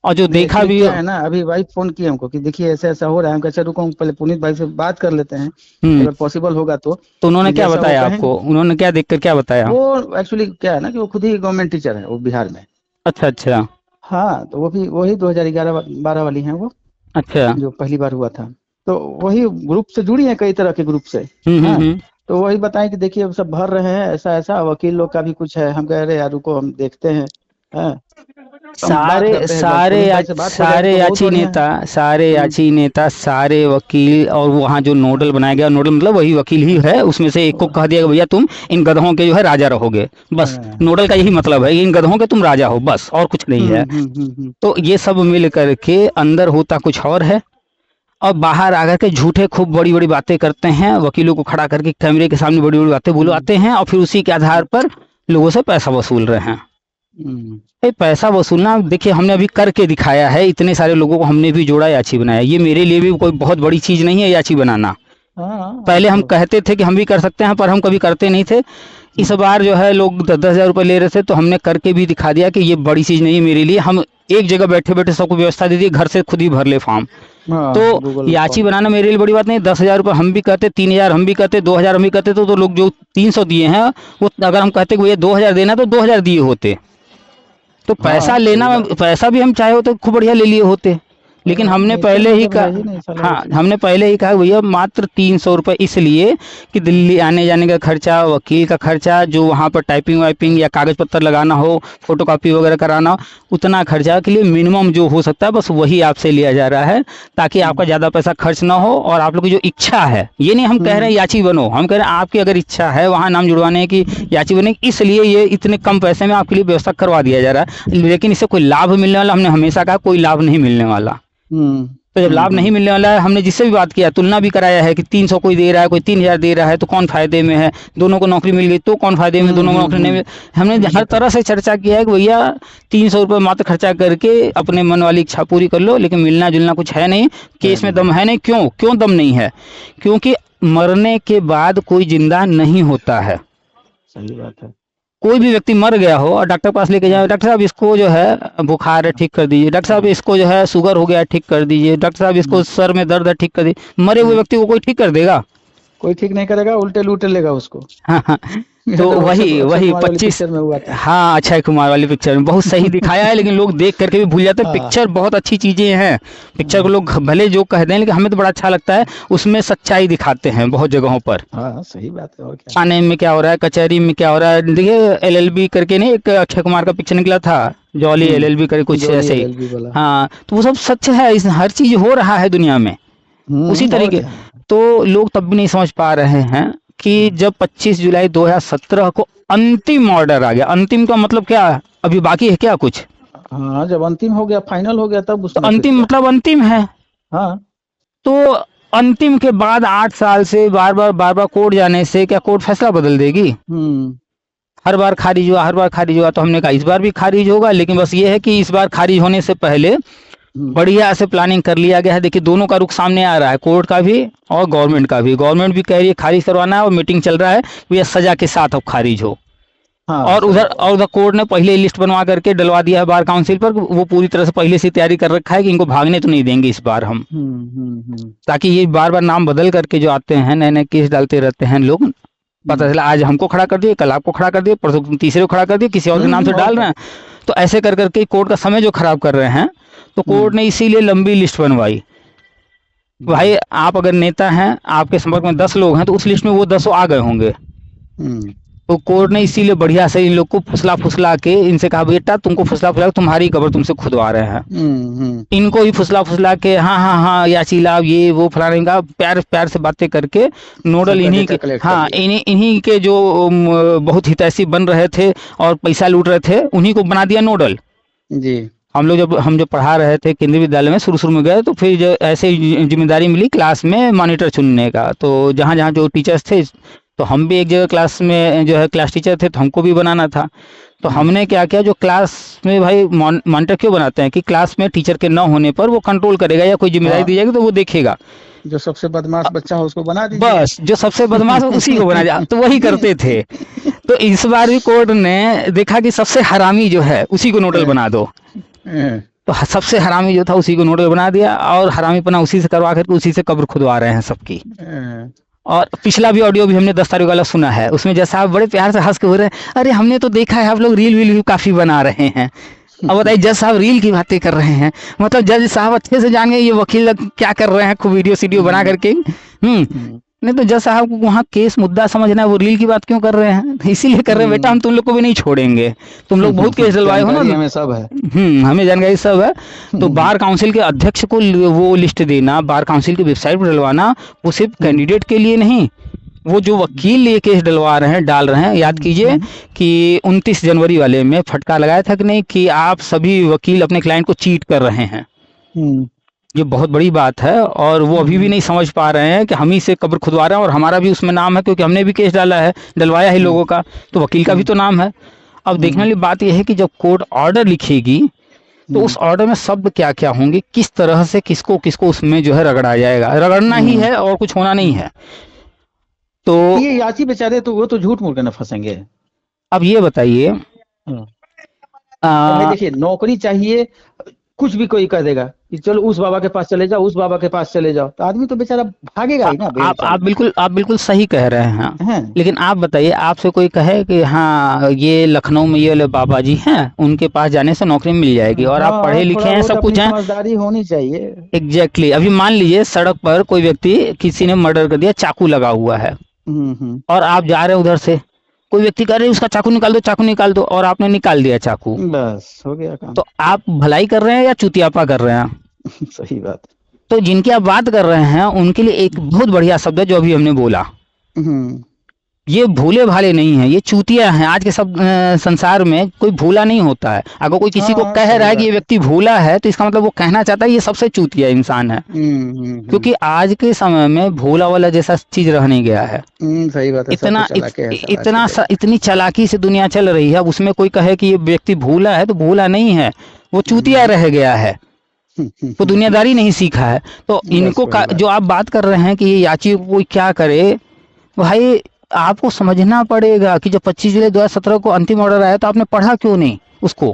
और जो देखा भी है ना, अभी भाई फोन किया हमको कि देखिए ऐसा ऐसा हो रहा है। हम कहा रुको, हम पहले पुनीत भाई से बात कर लेते हैं, अगर पॉसिबल होगा तो। उन्होंने क्या बताया आपको? उन्होंने क्या देखकर क्या बताया? वो एक्चुअली क्या है ना कि वो खुद ही गवर्नमेंट टीचर है, वो बिहार में। अच्छा अच्छा। हाँ, तो वो भी वही 2011-12 वाली हैं वो। अच्छा, जो पहली बार हुआ था, तो वही ग्रुप से जुड़ी है, कई तरह के ग्रुप से। तो वही बताएं कि देखिए सब भर रहे हैं, ऐसा ऐसा वकील लोग का भी कुछ है। हम कह रहे यार रुको, हम देखते हैं। सारे याची नेता, सारे वकील, और वहाँ जो नोडल बनाया गया, नोडल मतलब वही वकील ही है, उसमें से एक को कह दिया भैया तुम इन गधों के जो है राजा रहोगे, बस। नोडल का यही मतलब है, इन गधों के तुम राजा हो, बस, और कुछ नहीं है। तो ये सब मिल करके अंदर होता कुछ और है, और बाहर आकर के झूठे खूब बड़ी बड़ी बातें करते हैं। वकीलों को खड़ा करके कैमरे के सामने बड़ी बड़ी बातें बुलवाते हैं, और फिर उसी के आधार पर लोगों से पैसा वसूल रहे हैं। पैसा वसूलना, देखिए, हमने अभी करके दिखाया है, इतने सारे लोगों को हमने भी जोड़ा, याची बनाया। ये मेरे लिए भी कोई बहुत बड़ी चीज नहीं है याची बनाना। पहले हम कहते थे कि हम भी कर सकते हैं, पर हम कभी करते नहीं थे। इस बार जो है लोग 10,000 रुपये ले रहे थे, तो हमने करके भी दिखा दिया कि ये बड़ी चीज नहीं है मेरे लिए। हम एक जगह बैठे बैठे सबको व्यवस्था दे दी, घर से खुद ही भर ले फॉर्म। तो याची बनाना मेरे लिए बड़ी बात नहीं। 10,000 रुपये हम भी कहते, 3,000 हम भी कहते, 2,000 हम भी कहते, तो लोग जो 300 दिए हैं, वो अगर हम कहते कि भैया 2,000 देना, तो 2,000 दिए होते। तो पैसा लेना, पैसा भी हम चाहे होते खूब बढ़िया ले लिए होते, लेकिन हमने पहले ही कहा, हाँ, हमने पहले ही कहा भैया मात्र 300 रुपये, इसलिए कि दिल्ली आने जाने का खर्चा, वकील का खर्चा, जो वहाँ पर टाइपिंग वाइपिंग या कागज पत्तर लगाना हो, फोटोकॉपी वगैरह कराना हो, उतना खर्चा के लिए मिनिमम जो हो सकता है बस वही आपसे लिया जा रहा है, ताकि आपका ज़्यादा पैसा खर्च ना हो। और आप लोग की जो इच्छा है, ये नहीं हम कह रहे हैं याची बनो, हम कह रहे हैं आपकी अगर इच्छा है वहाँ नाम जुड़वाने की, याची बने, इसलिए ये इतने कम पैसे में आपके लिए व्यवस्था करवा दिया जा रहा है। लेकिन इससे कोई लाभ मिलने वाला, हमने हमेशा कहा कोई लाभ नहीं मिलने वाला। तो जब लाभ नहीं मिलने वाला है, हमने जिससे भी बात किया, तुलना भी कराया है कि 300 कोई दे रहा है, कोई 3,000 दे रहा है, तो कौन फायदे में है, दोनों को नौकरी मिल गई तो कौन फायदे में, दोनों को नौकरी नहीं मिली। हमने हर तरह से चर्चा किया है कि भैया 300 रुपये मात्र खर्चा करके अपने मन वाली इच्छा पूरी कर लो, लेकिन मिलना जुलना कुछ है नहीं, केस में दम है नहीं। क्यों दम नहीं है? क्योंकि मरने के बाद कोई जिंदा नहीं होता है। सही बात है। कोई भी व्यक्ति मर गया हो और डॉक्टर पास लेके जाए, डॉक्टर साहब इसको जो है बुखार है ठीक कर दीजिए, डॉक्टर साहब इसको जो है शुगर हो गया ठीक कर दीजिए, डॉक्टर साहब इसको सर में दर्द है ठीक कर दीजिए। मरे हुए व्यक्ति को कोई ठीक कर देगा? कोई ठीक नहीं करेगा, उल्टे लूटे लेगा उसको। हाँ, तो वही 25 में हुआ था। हाँ, अक्षय कुमार वाली पिक्चर में बहुत सही दिखाया है, लेकिन लोग देख करके भी भूल जाते हैं। पिक्चर बहुत अच्छी चीजें हैं, पिक्चर को लोग भले जो कह दें, लेकिन हमें तो बड़ा अच्छा लगता है, उसमें सच्चाई दिखाते हैं बहुत जगहों पर। हाँ, सही बात है। और क्या थाने में क्या हो रहा है, कचहरी में क्या हो रहा है। देखिए LLB करके नहीं, एक अक्षय कुमार का पिक्चर निकला था, जॉली LLB करके कुछ ऐसे ही। हाँ, तो वो सब सच है, इस हर चीज हो रहा है दुनिया में उसी तरीके। तो लोग तब भी नहीं समझ पा रहे हैं कि जब 25 जुलाई 2017 को अंतिम ऑर्डर आ गया, अंतिम का मतलब क्या, अभी बाकी है क्या कुछ? हाँ, जब अंतिम हो गया, फाइनल हो गया, तब तो अंतिम मतलब अंतिम है। हाँ, तो अंतिम के बाद 8 साल से बार बार कोर्ट जाने से क्या कोर्ट फैसला बदल देगी? हर बार खारिज हुआ, तो हमने कहा इस बार भी खारिज होगा, लेकिन बस ये है कि इस बार खारिज होने से पहले बढ़िया से प्लानिंग कर लिया गया है। देखिए दोनों का रुख सामने आ रहा है, कोर्ट का भी और गवर्नमेंट का भी। गवर्नमेंट भी कह रही है खारिज करवाना है, और मीटिंग चल रहा है ये सजा के साथ अब खारिज हो। हाँ, और उधर कोर्ट ने पहले लिस्ट बनवा करके डलवा दिया है बार काउंसिल पर, वो पूरी तरह से पहले से तैयारी कर रखा है कि इनको भागने तो नहीं देंगे इस बार हम। ताकि ये बार नाम बदल करके जो आते हैं, नए नए केस डालते रहते हैं लोग, पता चला आज हमको खड़ा कर दिए, कल आपको खड़ा कर दिए, परसों तीसरे को खड़ा कर दिए, किसी और के नाम से डाल रहे हैं। तो ऐसे कर करके कोर्ट का समय जो खराब कर रहे हैं, तो कोर्ट ने इसीलिए लंबी लिस्ट बनवाई। भाई आप अगर नेता हैं, आपके संपर्क में 10 लोग हैं, तो उस लिस्ट में वो 10 आ गए होंगे। तो कोर्ट ने इसीलिए बढ़िया से इन लोग को फुसला के इनसे कहा बेटा तुमको फुसला के तुम्हारी कब्र तुमसे खुदवा रहे हैं। इनको ही फुसला के हाँ याची लाभ ये वो फलाने का प्यार प्यार से बातें करके नोडल इन्हीं के, हाँ इन्हीं के जो बहुत हितैषी बन रहे थे और पैसा लूट रहे थे उन्हीं को बना दिया नोडल जी। हम जो पढ़ा रहे थे केंद्रीय विद्यालय में शुरू में गए तो फिर जो ऐसे जिम्मेदारी मिली क्लास में मॉनिटर चुनने का, तो जहाँ जो टीचर्स थे तो हम भी एक जगह क्लास में जो है क्लास टीचर थे तो हमको भी बनाना था। तो हमने क्या किया, जो क्लास में भाई मॉनिटर क्यों बनाते हैं कि क्लास में टीचर के न होने पर वो कंट्रोल करेगा या कोई जिम्मेदारी दी जाएगी तो वो देखेगा। जो सबसे बदमाश बच्चा हो उसको बना दीजिए, बस जो सबसे बदमाश हो उसी को बना दिया। तो वही करते थे। तो इस बार भी कोर्ट ने देखा कि सबसे हरामी जो है उसी को नोडल बना दो, तो सबसे हरामी जो था उसी को नोडल बना दिया और हरामीपना उसी से करवा करके उसी से कब्र खुदवा रहे हैं सबकी। और पिछला भी ऑडियो भी हमने 10 तारीख वाला सुना है, उसमें जैसा आप बड़े प्यार से हंस के हो रहे हैं, अरे हमने तो देखा है आप लोग रील वील भी काफी बना रहे हैं। अब बताइए जज साहब रील की बातें कर रहे हैं, मतलब जज साहब अच्छे से जान गए ये वकील क्या कर रहे हैं, खूब वीडियो सीडियो बना करके। नहीं तो जज साहब को वहाँ केस मुद्दा समझना है, वो रील की बात क्यों कर रहे हैं? इसीलिए कर रहे हैं बेटा हम तुम लोग को भी नहीं छोड़ेंगे, तुम लोग बहुत केस डलवाए हो ना, हमें सब है। हमें जानकारी सब है। तो बार काउंसिल के अध्यक्ष को वो लिस्ट देना, बार काउंसिल की वेबसाइट पर डलवाना, वो सिर्फ कैंडिडेट के लिए नहीं, वो जो वकील ये केस डलवा रहे हैं डाल रहे हैं। याद कीजिए कि 29 जनवरी वाले में फटका लगाया था कि नहीं कि आप सभी वकील अपने क्लाइंट को चीट कर रहे हैं। ये बहुत बड़ी बात है और वो अभी भी नहीं समझ पा रहे हैं कि हम ही से कब्र खुदवा रहे हैं और हमारा भी उसमें नाम है क्योंकि हमने भी केस डाला है, डलवाया है लोगों का, तो वकील का भी तो नाम है। अब देखने वाली बात यह है कि जब कोर्ट ऑर्डर लिखेगी तो उस ऑर्डर में शब्द क्या क्या होंगे, किस तरह से किसको किसको उसमें जो है रगड़ा जाएगा, रगड़ना ही है और कुछ होना नहीं है। तो ये याची बेचारे तो वो तो झूठ मूठ के न फंसेंगे। अब ये बताइए, देखिए नौकरी चाहिए, कुछ भी कोई कह देगा कि चलो उस बाबा के पास चले जाओ, उस बाबा के पास चले जाओ, तो आदमी तो बेचारा भागेगा ही ना। आप बिल्कुल सही कह रहे हैं। लेकिन आप बताइए, आपसे कोई कहे कि हाँ ये लखनऊ में ये बाबा जी हैं, उनके पास जाने से नौकरी मिल जाएगी और आप पढ़े लिखे हैं, सब कुछ है, समझदारी होनी चाहिए। एग्जैक्टली। अभी मान लीजिए सड़क पर कोई व्यक्ति, किसी ने मर्डर कर दिया, चाकू लगा हुआ है और आप जा रहे हैं उधर से, कोई व्यक्ति कह रहे उसका चाकू निकाल दो और आपने निकाल दिया चाकू, बस हो गया काम। तो आप भलाई कर रहे हैं या चुतियापा कर रहे हैं? सही बात। तो जिनकी आप बात कर रहे हैं उनके लिए एक बहुत बढ़िया शब्द है जो अभी हमने बोला, ये भोले भाले नहीं है, ये चूतिया हैं। आज के सब संसार में कोई भोला नहीं होता है। अगर कोई किसी को कह रहा है कि ये व्यक्ति भोला है तो इसका मतलब वो कहना चाहता है ये सबसे चूतिया इंसान है। क्योंकि आज के समय में भोला वाला जैसा चीज रह नहीं गया है। सही बात है। इतनी चालाकी से दुनिया चल रही है, अब उसमें कोई कहे कि ये व्यक्ति भोला है तो भोला नहीं है, वो चूतिया रह गया है, वो दुनियादारी नहीं सीखा है। तो इनको जो आप बात कर रहे हैं कि ये याची कोई क्या करे, भाई आपको समझना पड़ेगा कि जब 25 जुलाई 2017 को अंतिम ऑर्डर आया तो आपने पढ़ा क्यों नहीं उसको?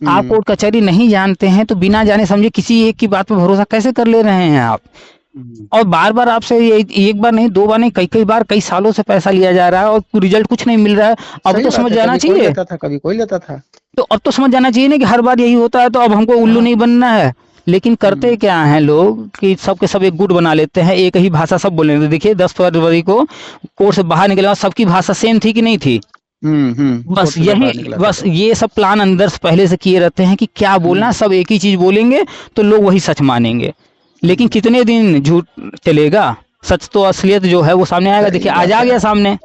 आप कोर्ट कचहरी नहीं जानते हैं तो बिना जाने समझे किसी एक की बात पर भरोसा कैसे कर ले रहे हैं आप? और बार बार आपसे एक बार नहीं, 2 बार नहीं, कई बार, कई सालों से पैसा लिया जा रहा है और रिजल्ट कुछ नहीं मिल रहा है। अब तो समझ जाना चाहिए, कभी कोई लेता था, तो अब तो समझ जाना चाहिए ना कि हर बार यही होता है, तो अब हमको उल्लू नहीं बनना है। लेकिन करते क्या हैं लोग कि सब के सब एक गुट बना लेते हैं, एक ही भाषा सब बोलने लगते। देखिए 10 फरवरी को कोर्ट से बाहर निकले सबकी भाषा सेम थी कि नहीं थी? बस ये सब प्लान अंदर से पहले से किए रहते हैं कि क्या बोलना, सब एक ही चीज बोलेंगे तो लोग वही सच मानेंगे। लेकिन कितने दिन झूठ चलेगा? सच तो, असलियत जो है वो सामने आएगा। देखिए आज आ गया सामने।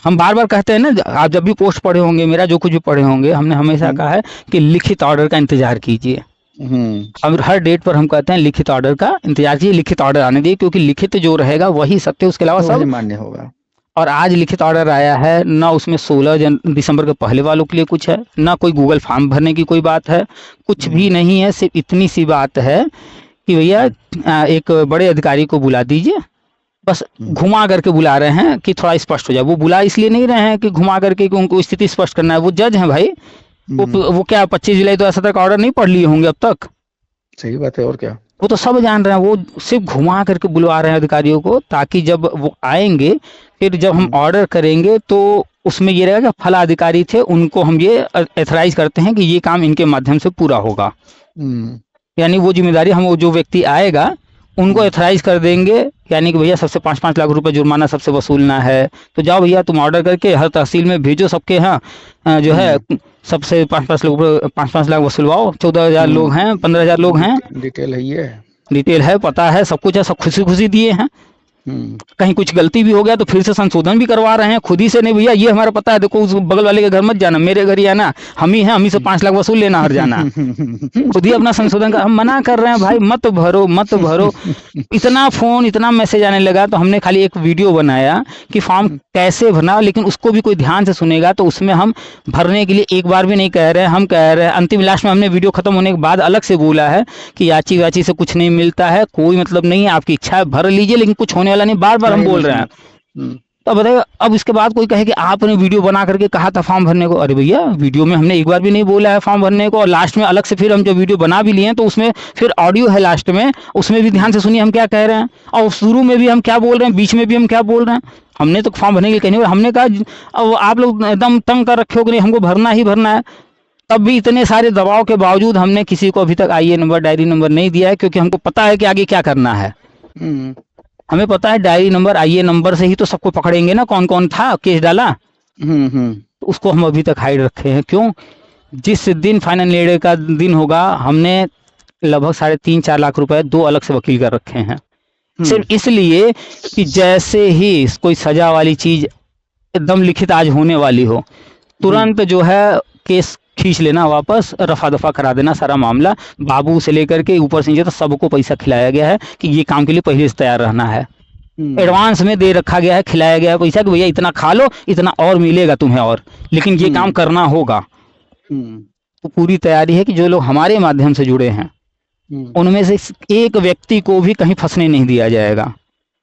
हम बार बार कहते हैं ना, आप जब भी पोस्ट पढ़े होंगे, मेरा जो कुछ भी पढ़े होंगे, हमने हमेशा कहा है कि लिखित ऑर्डर का इंतजार कीजिए। हम हर डेट पर हम कहते हैं लिखित ऑर्डर का इंतजार कीजिए, लिखित ऑर्डर आने दीजिए, क्योंकि लिखित जो रहेगा वही सत्य, उसके अलावा सब मान्य होगा। और आज लिखित ऑर्डर आया है ना, उसमें 16 दिसंबर के पहले वालों के लिए कुछ है ना, कोई गूगल फॉर्म भरने की कोई बात है, कुछ भी नहीं है। सिर्फ इतनी सी बात है कि भैया एक बड़े अधिकारी को बुला दीजिए, बस घुमा करके बुला रहे हैं कि थोड़ा स्पष्ट हो जाए। वो बुला इसलिए नहीं रहे हैं कि घुमा करके कि उनको स्थिति स्पष्ट करना है, वो जज हैं भाई, वो क्या 25 जुलाई तो ऐसा तक ऑर्डर नहीं पढ़ लिए होंगे अब तक? सही बात है, और क्या, वो तो सब जान रहे हैं। वो सिर्फ घुमा करके बुलवा रहे हैं अधिकारियों को, ताकि जब वो आएंगे फिर जब हम ऑर्डर करेंगे तो उसमें ये रहेगा कि फला अधिकारी थे, उनको हम ये एथराइज करते हैं कि ये काम इनके माध्यम से पूरा होगा। यानी वो जिम्मेदारी हम, वो जो व्यक्ति आएगा उनको एथराइज कर देंगे यानी कि भैया सबसे 5-5 लाख रुपए जुर्माना सबसे वसूलना है, तो जाओ भैया तुम ऑर्डर करके हर तहसील में भेजो सबके यहाँ जो है सबसे 5-5 लाख वसूलवाओ। 14,000 लोग हैं, 15,000 लोग हैं, डिटेल है, ये डिटेल है, पता है, सब कुछ है, सब खुशी खुशी दिए हैं। कहीं कुछ गलती भी हो गया तो फिर से संशोधन भी करवा रहे हैं खुद ही से। नहीं भैया ये हमारा पता है, देखो उस बगल वाले के घर मत जाना, मेरे घर ही आना, हम ही हैं, हम ही से 5 लाख वसूल लेना हर जाना। खुद ही अपना संशोधन कर, हम मना कर रहे हैं भाई मत भरो मत भरो। इतना फोन इतना मैसेज आने लगा तो हमने खाली एक वीडियो बनाया कि फॉर्म कैसे भरना, लेकिन उसको भी कोई ध्यान से सुनेगा तो उसमें हम भरने के लिए एक बार भी नहीं कह रहे हैं, हम कह रहे हैं अंतिम लास्ट में हमने वीडियो खत्म होने के बाद अलग से बोला है कि याची वाची से कुछ नहीं मिलता है, कोई मतलब नहीं है, आपकी इच्छा है भर लीजिए, लेकिन कुछ होने वाला नहीं, बार बार हम बोल रहे हैं। तो बताइए अब इसके बाद कोई कहे कि आपने वीडियो बना करके कहा था फॉर्म भरने को, अरे भैया वीडियो में हमने एक बार भी नहीं बोला है फॉर्म भरने को, और लास्ट में अलग से फिर हम जो वीडियो बना भी लिए हैं तो उसमें फिर ऑडियो है लास्ट में, उसमें भी ध्यान से सुनिए हम क्या कह रहे हैं, और शुरू में भी हम क्या बोल रहे हैं, बीच में भी हम क्या बोल रहे हैं। हमने तो फॉर्म भरने के लिए कहीं नहीं, हमने कहा अब आप लोग एकदम तंग कर रखे हो कि नहीं हमको भरना ही भरना है, तब भी इतने सारे दबाव के बावजूद हमने किसी को अभी तक आईए नंबर डायरी नंबर नहीं दिया है, क्योंकि हमको पता है कि आगे क्या करना है। हमें पता है डायरी नंबर आईए नंबर से ही तो सबको पकड़ेंगे ना, कौन कौन था केस डाला। तो उसको हम अभी तक हाइड रखे हैं। क्यों? जिस दिन फाइनल निर्णय का दिन होगा हमने लगभग 3.5-4 लाख रुपए 2 अलग से वकील कर रखे हैं, सिर्फ इसलिए कि जैसे ही कोई सजा वाली चीज एकदम लिखित आज होने वाली हो, तुरंत जो है केस खींच लेना वापस, रफा दफा करा देना सारा मामला। बाबू से लेकर के ऊपर से नीचे तो सबको पैसा खिलाया गया है कि ये काम के लिए पहले से तैयार रहना है, एडवांस में दे रखा गया है, खिलाया गया है पैसा कि भैया इतना खा लो, इतना और मिलेगा तुम्हें, और लेकिन ये काम करना होगा। तो पूरी तैयारी है कि जो लोग हमारे माध्यम से जुड़े हैं उनमें से एक व्यक्ति को भी कहीं फंसने नहीं दिया जाएगा।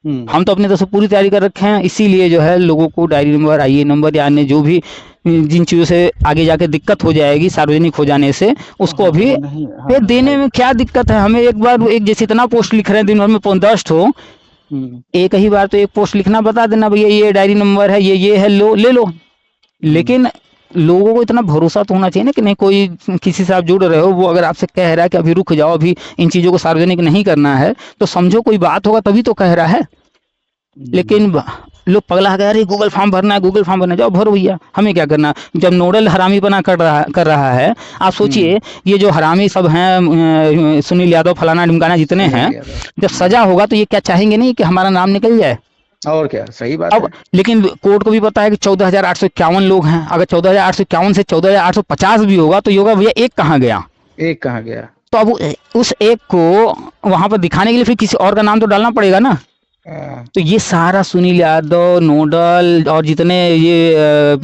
हम तो अपने तरफ से पूरी तैयारी कर रखे हैं, इसीलिए जो है लोगों को डायरी नंबर आईए नंबर या अन्य जो भी जिन चीज़ों से आगे जाके दिक्कत हो जाएगी सार्वजनिक हो जाने से, उसको अभी ये देने में क्या दिक्कत है। हमें एक बार एक जैसे इतना पोस्ट लिख रहे हैं दिन भर में 5-10 हो, एक ही बार तो एक पोस्ट लिखना बता देना भैया ये डायरी नंबर है, ये है, लो ले लो। लेकिन लोगों को इतना भरोसा तो होना चाहिए ना कि नहीं, कोई किसी से आप जुड़ रहे हो, वो अगर आपसे कह रहा है कि अभी रुक जाओ, अभी इन चीज़ों को सार्वजनिक नहीं करना है, तो समझो कोई बात होगा तभी तो कह रहा है। लेकिन लोग पगला गए, अरे गूगल फॉर्म भरना है, गूगल फॉर्म भरना है, जाओ भरो भैया, हमें क्या करना। जब नोडल हरामी बना कर रहा है, आप सोचिए ये जो हरामी सब हैं, सुनील यादव फलाना ढिमकाना जितने हैं, जब सजा होगा तो ये क्या चाहेंगे नहीं कि हमारा नाम निकल जाए, और क्या, सही बात अब है। लेकिन कोर्ट को भी पता है कि 14,851 लोग हैं, अगर 14,851 से 14,850 भी होगा तो ये होगा भैया एक कहाँ गया, एक कहाँ गया। तो अब उस एक को वहां पर दिखाने के लिए फिर किसी और का नाम तो डालना पड़ेगा ना। तो ये सारा सुनील यादव, नोडल और जितने ये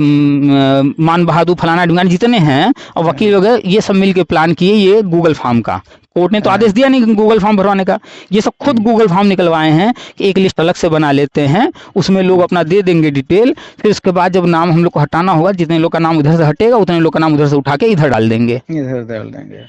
मान बहादुर फलाना ढिमकाना जितने हैं और वकील वगैरह, ये सब मिलके प्लान किए ये गूगल फॉर्म का। कोर्ट ने तो आदेश दिया नहीं गूगल फॉर्म भरवाने का, ये सब खुद गूगल फॉर्म निकलवाए हैं कि एक लिस्ट अलग से बना लेते हैं, उसमें लोग अपना दे देंगे डिटेल, फिर उसके बाद जब नाम हम लोग को हटाना होगा, जितने लोग का नाम उधर से हटेगा उतने लोग का नाम उधर से उठा के इधर डाल देंगे, इधर डाल देंगे।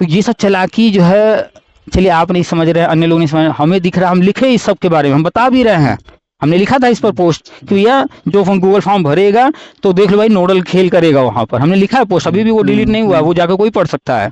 तो ये सब चालाकी जो है, चलिए आप नहीं समझ रहे, अन्य लोग नहीं समझ रहे, हमें दिख रहा, हम लिखे इस सब के बारे में, हम बता भी रहे हैं। हमने लिखा था इस पर पोस्ट कि भैया जो गूगल फॉर्म भरेगा तो देख लो भाई नोडल खेल करेगा वहां पर, हमने लिखा है पोस्ट, अभी भी वो डिलीट नहीं हुआ, वो जाकर कोई पढ़ सकता है।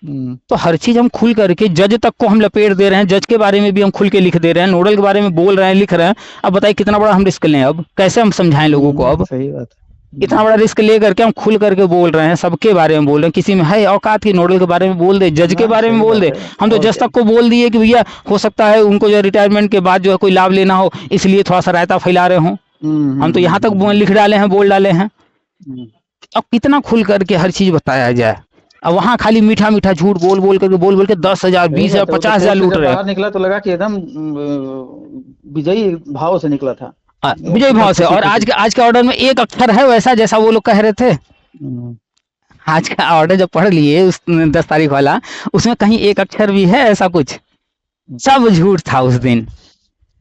तो हर चीज हम खुल करके जज तक को हम लपेट दे रहे हैं, जज के बारे में भी हम खुल के लिख दे रहे हैं, नोडल के बारे में बोल रहे हैं, लिख रहे हैं। अब बताइए कितना बड़ा हम रिस्क लें, अब कैसे हम समझाएं लोगों को। अब सही बात, इतना बड़ा रिस्क ले करके हम खुल करके बोल रहे हैं, सबके बारे में बोल रहे हैं, किसी में है औकात की नोडल के बारे में बोल दे, जज के बारे में बोल दे। हम तो जज तक को बोल दिए कि भैया हो सकता है उनको जो रिटायरमेंट के बाद जो है कोई लाभ लेना हो, इसलिए थोड़ा सा रायता फैला रहे हो, हम तो यहाँ तक लिख डाले हैं, बोल डाले हैं। अब कितना खुल करके हर चीज बताया जाए, अब वहाँ खाली मीठा मीठा झूठ बोल बोल के 10,000 20,000 50,000 लूट रहे हैं। निकला तो लगा कि एकदम विजयी भाव से निकला था, विजय भाव से। और आज के ऑर्डर में एक अक्षर है वैसा जैसा वो लोग कह रहे थे। आज का ऑर्डर जब पढ़ लिए उस 10 तारीख वाला, उसमें कहीं एक अक्षर भी है ऐसा कुछ, सब झूठ था उस दिन।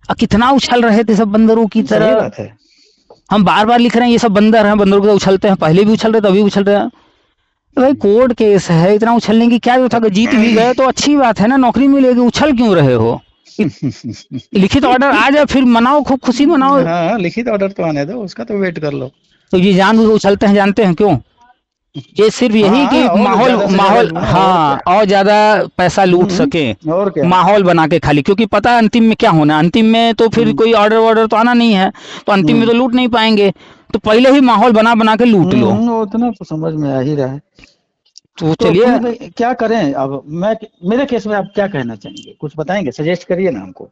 और कितना उछल रहे थे सब बंदरों की तरह। बात है। हम बार बार लिख रहे हैं ये सब बंदर हैं, बंदरों की तरह उछलते हैं, पहले भी उछल रहे थे अभी उछल रहे हैं। तो भाई कोर्ट केस है, इतना उछलने की क्या जरूरत है, जीत भी गए तो अच्छी बात है ना, नौकरी मिलेगी, उछल क्यों रहे हो। लिखित ऑर्डर आ जाए फिर मनाओ, खूब खुशी मनाओ। हाँ, लिखित ऑर्डर तो आने दो, उसका तो वेट कर लो। तो ये जान उछलते हैं, जानते हैं क्यों? ये सिर्फ यही कि और माहौल ज्यादा से ज्यादा माहौल जुड़े, हाँ, और ज्यादा पैसा लूट सके, और क्या। माहौल बना के खाली, क्योंकि पता है अंतिम में क्या होना, अंतिम में तो फिर कोई ऑर्डर वॉर्डर तो आना नहीं है, तो अंतिम में तो लूट नहीं पाएंगे, तो पहले ही माहौल बना बना के लूट लो। उतना तो समझ में आ ही रहा है। तो तो चलिए, पुनीत भाई क्या करें अब, मैं मेरे केस में आप क्या कहना चाहेंगे, कुछ बताएंगे, सजेस्ट करिए ना हमको।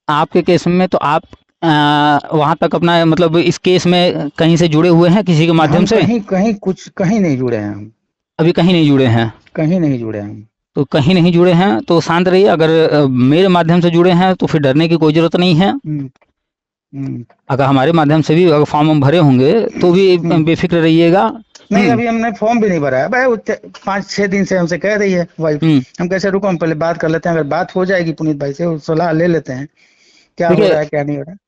आपके केस में तो आप वहां तक अपना मतलब इस केस में कहीं से जुड़े हुए हैं किसी के माध्यम हम से? कहीं नहीं जुड़े हैं हम। अभी कहीं नहीं जुड़े हैं? कहीं नहीं जुड़े हैं हम। तो कहीं नहीं जुड़े हैं तो शांत रहिए। अगर मेरे माध्यम से जुड़े हैं तो फिर डरने की कोई जरूरत नहीं है। अगर हमारे माध्यम से भी अगर फॉर्म हम भरे होंगे तो भी बेफिक्र रहिएगा। नहीं, अभी हमने फॉर्म भी नहीं भरा है भाई, 5-6 दिन से हमसे कह रही है वाइफ। हम कैसे रुको, हम पहले बात कर लेते हैं, अगर बात हो जाएगी पुनीत भाई से, सलाह ले लेते हैं क्या हो रहा है क्या नहीं हो रहा है।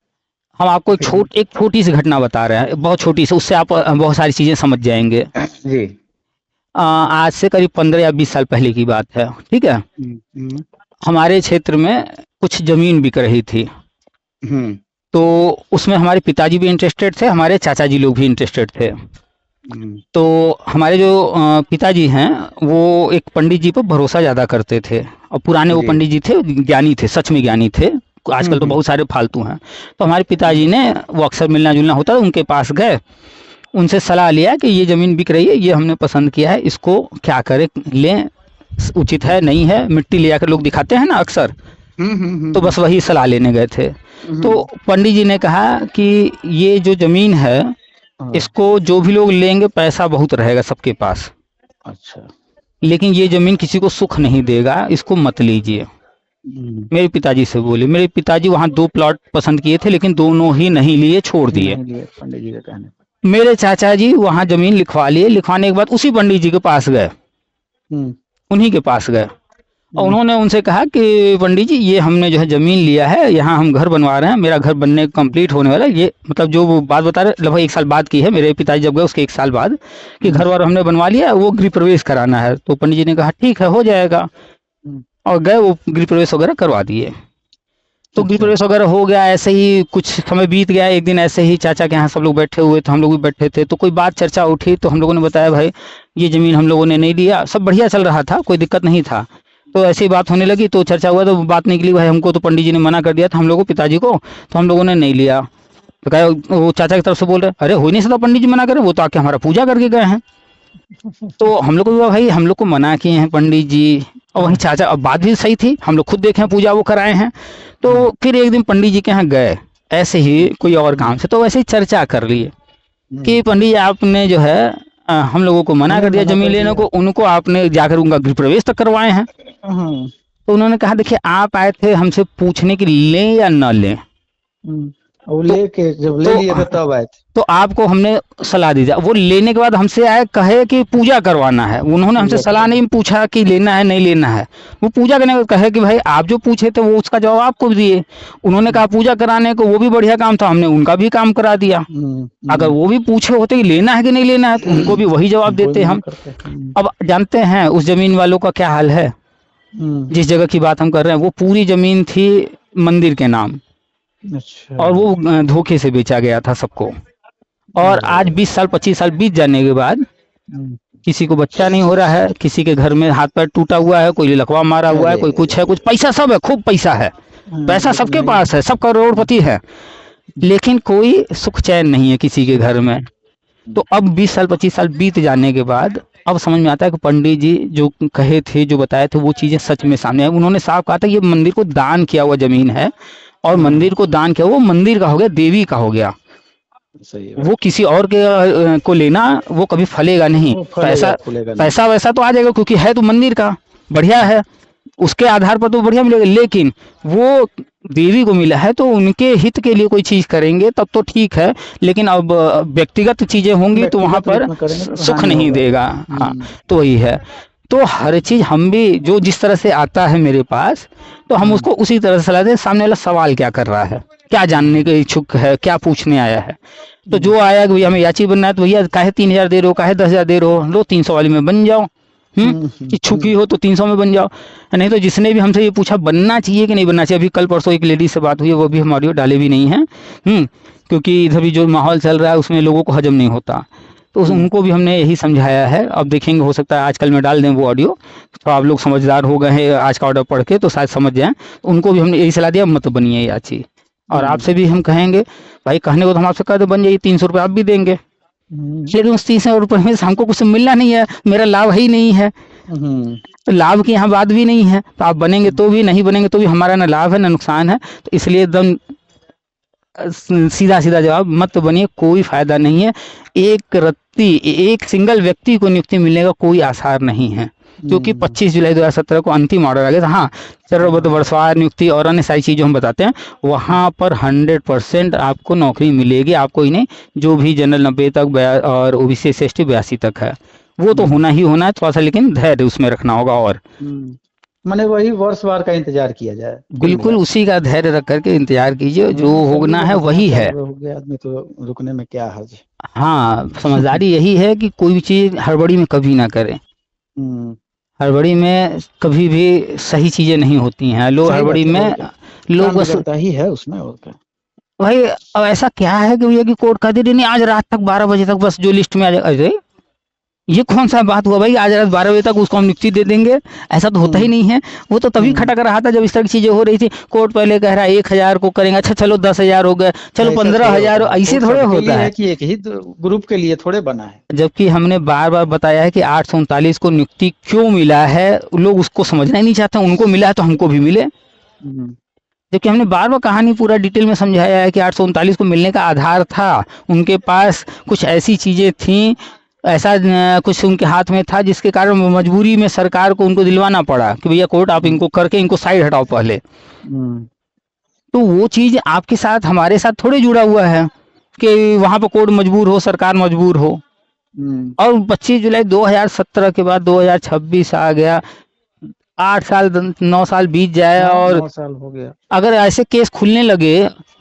हम आपको एक छोटी सी घटना बता रहे हैं, बहुत छोटी सी, उससे आप बहुत सारी चीजें समझ जाएंगे जी। आज से करीब 15 या 20 साल पहले की बात है, ठीक है। हमारे क्षेत्र में कुछ जमीन बिक रही थी, तो उसमें हमारे पिताजी भी इंटरेस्टेड थे, हमारे चाचा जी लोग भी इंटरेस्टेड थे। तो हमारे जो पिताजी हैं वो एक पंडित जी पर भरोसा ज़्यादा करते थे, और पुराने वो पंडित जी थे, ज्ञानी थे, सच में ज्ञानी थे। आजकल तो बहुत सारे फालतू हैं। तो हमारे पिताजी ने, वो अक्सर मिलना जुलना होता है, उनके पास गए, उनसे सलाह लिया कि ये ज़मीन बिक रही है, ये हमने पसंद किया है, इसको क्या करें, लें, उचित है नहीं है। मिट्टी ले आकर लोग दिखाते हैं ना अक्सर, तो बस वही सलाह लेने गए थे। तो पंडित जी ने कहा कि ये जो ज़मीन है इसको जो भी लोग लेंगे पैसा बहुत रहेगा सबके पास, अच्छा, लेकिन ये जमीन किसी को सुख नहीं देगा, इसको मत लीजिए। मेरे पिताजी से बोले। मेरे पिताजी वहां 2 प्लॉट पसंद किए थे, लेकिन दोनों ही नहीं लिए, छोड़ दिए। पंडित जी के कहने। मेरे चाचा जी वहां जमीन लिखवा लिए। लिखवाने के बाद उसी पंडित जी के पास गए, उन्हीं के पास गए, और उन्होंने उनसे कहा कि पंडित जी ये हमने जो है ज़मीन लिया है, यहाँ हम घर बनवा रहे हैं, मेरा घर बनने कंप्लीट होने वाला है। ये मतलब जो वो बात बता रहे लगभग 1 साल बाद की है, मेरे पिताजी जब गए उसके 1 साल बाद, कि घर वार हमने बनवा लिया, वो गृह प्रवेश कराना है। तो पंडित जी ने कहा ठीक है, हो जाएगा, और गए वो गृह प्रवेश वगैरह करवा दिए। तो गृह प्रवेश वगैरह हो गया। ऐसे ही कुछ समय बीत गया। एक दिन ऐसे ही चाचा के यहाँ सब लोग बैठे हुए थे, हम लोग भी बैठे थे, तो कोई बात चर्चा उठी, तो हम लोगों ने बताया भाई ये ज़मीन हम लोगों ने नहीं लिया, सब बढ़िया चल रहा था, कोई दिक्कत नहीं था। तो ऐसी बात होने लगी, तो चर्चा हुआ, तो बात निकली भाई हमको तो पंडित जी ने मना कर दिया था हम लोगों, पिताजी को, तो हम लोगों ने नहीं लिया। तो कहा, वो चाचा की तरफ से बोल रहे, अरे हो नहीं सकता पंडित जी मना करे, वो तो आके हमारा पूजा करके गए हैं। तो हम लोग को भाई हम लोग को मना किए हैं पंडित जी, और वहीं चाचा, अब बात भी सही थी, हम लोग खुद देखे हैं, पूजा वो कराए हैं। तो फिर एक दिन पंडित जी के यहाँ गए, ऐसे ही कोई और काम से, तो वैसे ही चर्चा कर लिए कि पंडित जी आपने जो है हम लोगों को मना कर दिया जमीन लेने को, उनको आपने जाकर उनका गृह प्रवेश तक करवाए हैं। तो उन्होंने कहा देखिए आप आए थे हमसे पूछने की लें या न लें, और लेके जब ले लिए थे तब आए थे, तो आपको हमने सलाह दी जाए। वो लेने के बाद हमसे आए, कहे कि पूजा करवाना है। उन्होंने हमसे सलाह नहीं पूछा कि लेना है नहीं लेना है, वो पूजा करने को कहे कि भाई आप जो पूछे थे वो उसका जवाब आपको दिए। उन्होंने कहा पूजा कराने को, वो भी बढ़िया काम था, हमने उनका भी काम करा दिया। अगर वो भी पूछे होते कि लेना है कि नहीं लेना है, तो उनको भी वही जवाब देते हम। अब जानते हैं उस जमीन वालों का क्या हाल है, जिस जगह की बात हम कर रहे हैं, वो पूरी जमीन थी मंदिर के नाम। अच्छा। और वो धोखे से बेचा गया था सबको। और आज 20 साल 25 साल बीत जाने के बाद किसी को बच्चा नहीं हो रहा है, किसी के घर में हाथ पैर टूटा हुआ है, कोई लकवा मारा हुआ है, कोई कुछ है, कुछ पैसा सब है, खूब पैसा है, पैसा सबके पास है, सब करोड़पति है, लेकिन कोई सुख चैन नहीं है किसी के घर में। तो अब 20 साल 25 साल बीत जाने के बाद अब समझ में आता है कि पंडित जी जो कहे थे, जो बताए थे, वो चीजें सच में सामने आई। उन्होंने साफ कहा था ये मंदिर को दान किया हुआ जमीन है, और मंदिर को दान किया, वो मंदिर का हो गया, देवी का हो गया। सही है। वो किसी और के को लेना वो कभी फलेगा नहीं, पैसा वैसा तो आ जाएगा, क्योंकि है तो मंदिर का, बढ़िया है, उसके आधार पर तो बढ़िया मिलेगा, लेकिन वो देवी को मिला है तो उनके हित के लिए कोई चीज करेंगे तब तो ठीक है, लेकिन अब व्यक्तिगत चीजें होंगी तो वहां पर सुख नहीं देगा। हाँ, तो वही है। तो हर चीज हम भी जो जिस तरह से आता है मेरे पास, तो हम उसको उसी तरह से सलाह दें। सामने वाला सवाल क्या कर रहा है, क्या जानने के इच्छुक है, क्या पूछने आया है। तो जो आया कि भैया हमें याची बनना है, तो भैया काहे 3000 दे रहे हो, काहे 10,000 दे रहे हो, लो 300 वाली में बन जाओ। इच्छुक ही हो तो 300 में बन जाओ। नहीं तो जिसने भी हमसे ये पूछा बनना चाहिए कि नहीं बनना चाहिए, अभी कल परसों एक लेडी से बात हुई है, वो भी हम ऑडियो डाले भी नहीं है, क्योंकि इधर भी जो माहौल चल रहा है उसमें लोगों को हजम नहीं होता। तो उनको भी हमने यही समझाया है। अब देखेंगे, हो सकता है आजकल में डाल दें वो ऑडियो, तो आप लोग समझदार हो गए हैं आज का ऑर्डर पढ़ के, तो शायद समझ जाएं। उनको भी हमने यही सलाह दिया, मत बनिए याची। और आपसे भी हम कहेंगे भाई, कहने को तो हम आपसे कहते बन जाइए, 300 रुपये आप भी देंगे, लेकिन उस 300 रुपये में से हमको कुछ मिलना नहीं है, मेरा लाभ ही नहीं है। तो लाभ की यहाँ बात भी नहीं है, तो आप बनेंगे तो भी, नहीं बनेंगे तो भी हमारा ना लाभ है ना नुकसान है। तो इसलिए एकदम सीधा सीधा जवाब, मत बनिए, कोई फायदा नहीं है। एक सिंगल व्यक्ति को नियुक्ति मिलने का कोई आसार नहीं है, क्योंकि 25 जुलाई 2017 को अंतिम ऑर्डर आ गया था। हाँ, चरणबद्ध वर्षवार नियुक्ति और अन्य सारी चीज़ जो हम बताते हैं, वहाँ पर 100% आपको नौकरी मिलेगी। आपको ही नहीं, जो भी जनरल 90 तक और ओबीसी SC ST 82 तक है, वो तो होना ही होना है। थोड़ा सा लेकिन धैर्य उसमें रखना होगा। और माने वही वर्षवार का इंतजार किया जाए, बिल्कुल उसी का धैर्य रख करके इंतजार कीजिए, जो होना है वही है। हो गया आदमी तो रुकने में क्या हर्ज। हाँ, समझदारी यही है कि कोई भी चीज हड़बड़ी में कभी ना करें। हड़बड़ी में कभी भी सही चीजें नहीं होती हैं। लोग हड़बड़ी में लोग बस ही है उसमें, और क्या भाई। अब ऐसा क्या है कि भैया की कोर्ट कह दे नहीं, आज रात तक 12 बजे तक बस जो लिस्ट में आ जाए। अरे ये कौन सा बात हुआ भाई, आज रात 12 बजे तक उसको हम नियुक्ति दे देंगे? ऐसा तो होता ही नहीं है। वो तो तभी खटक रहा था जब इस तरह की चीजें हो रही थी। कोर्ट पहले कह रहा है 1000 को करेंगे, अच्छा चलो 10,000 हो गए, चलो 15,000, ऐसे थोड़े होता है कि एक ही ग्रुप के लिए थोड़े बना है। जबकि हमने बार बार बताया है कि 839 को नियुक्ति क्यों मिला है, लोग उसको समझना ही नहीं चाहते। उनको मिला है तो हमको भी मिले। जबकि हमने बार बार कहानी पूरा डिटेल में समझाया है कि 839 को मिलने का आधार था, उनके पास कुछ ऐसी चीजें थी, ऐसा कुछ उनके हाथ में था, जिसके कारण मजबूरी में सरकार को उनको दिलवाना पड़ा कि भैया कोर्ट आप इनको करके इनको साइड हटाओ पहले। तो वो चीज आपके साथ हमारे साथ थोड़े जुड़ा हुआ है कि वहां पर कोर्ट मजबूर हो, सरकार मजबूर हो। और 25 जुलाई 2017 के बाद 2026 आ गया, 8 साल 9 साल बीत जाए, और 9 साल हो गया। अगर ऐसे केस खुलने लगे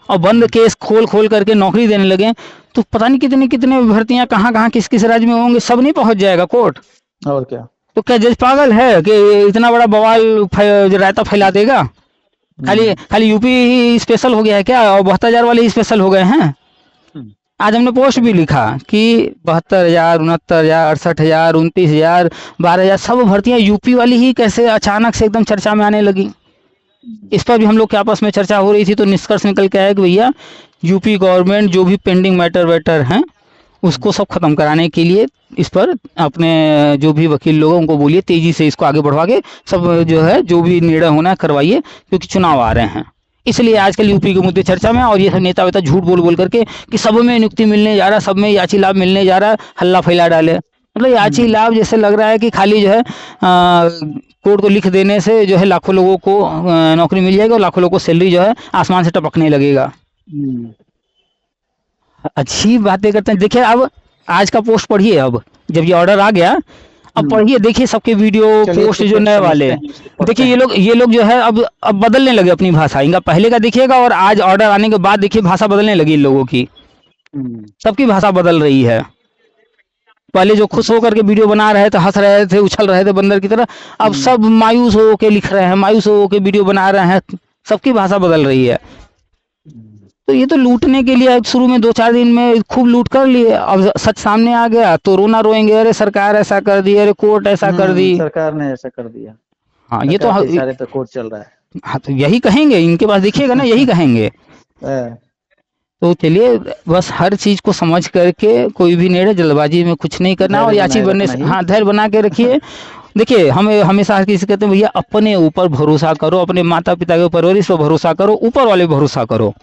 और बंद केस खोल करके नौकरी देने लगे, तो पता नहीं कितने कितने भर्तियां कहाँ किस किस राज्य में होंगे, सब नहीं पहुंच जाएगा कोर्ट। और क्या, तो क्या जज पागल है कि इतना बड़ा बवाल रायता फैला देगा? खाली यूपी ही स्पेशल हो गया है क्या, और 72,000 वाले ही स्पेशल हो गए हैं? आज हमने पोस्ट भी लिखा कि 72,000, 69,000, 68,000, 29,000, 12,000 सब भर्तियां यूपी वाली ही कैसे अचानक से एकदम चर्चा में आने लगी। इस पर भी हम लोग के आपस में चर्चा हो रही थी, तो निष्कर्ष निकल के आया कि भैया यूपी गवर्नमेंट जो भी पेंडिंग मैटर हैं उसको सब खत्म कराने के लिए इस पर अपने जो भी वकील लोगों उनको बोलिए तेजी से इसको आगे बढ़वा के सब जो है जो भी निर्णय होना है करवाइए, क्योंकि चुनाव आ रहे हैं। इसलिए आजकल यूपी के मुद्दे चर्चा में, और ये सब नेता वेता झूठ बोल करके कि सब में नियुक्ति मिलने जा रहा, सब में याची लाभ मिलने जा रहा, हल्ला फैला डाले। मतलब याची लाभ जैसे लग रहा है कि खाली जो है कोर्ट को लिख देने से जो है लाखों लोगों को नौकरी मिल जाएगी और लाखों लोगों को सैलरी जो है आसमान से टपकने लगेगा। अच्छी बातें करते हैं। देखिए अब आज का पोस्ट पढ़िए, अब जब ये ऑर्डर आ गया अब पढ़िए, देखिए सबके वीडियो पोस्ट जो नए वाले, देखिए ये लोग जो है अब बदलने लगे अपनी भाषा। इनका पहले का देखिएगा और आज ऑर्डर आने के बाद देखिए भाषा बदलने लगी इन लोगों की। सबकी भाषा बदल रही है। पहले जो खुश होकर के वीडियो बना रहे थे, हंस रहे थे, उछल रहे थे बंदर की तरह, अब सब मायूस हो के लिख रहे हैं, मायूस हो के वीडियो बना रहे हैं। सबकी भाषा बदल रही है। तो ये तो लूटने के लिए शुरू में 2-4 दिन में खूब लूट कर लिए, अब सच सामने आ गया तो रोना रोएंगे, अरे सरकार ऐसा कर दी, अरे कोर्ट ऐसा कर दी, सरकार ने ऐसा कर दिया। हाँ ये तो सारे पे कोर्ट चल रहा है। हाँ तो यही कहेंगे, इनके पास देखिएगा ना, यही कहेंगे। तो चलिए बस हर चीज को समझ करके कोई भी निर्णय जल्दबाजी में कुछ नहीं करना, और याची बनने से हाँ धैर्य बना के रखिए। देखिए हमें हमेशा हर किसी कहते हैं भैया अपने ऊपर भरोसा करो, अपने माता पिता के परवरिश पर भरोसा करो, ऊपर वाले भरोसा करो।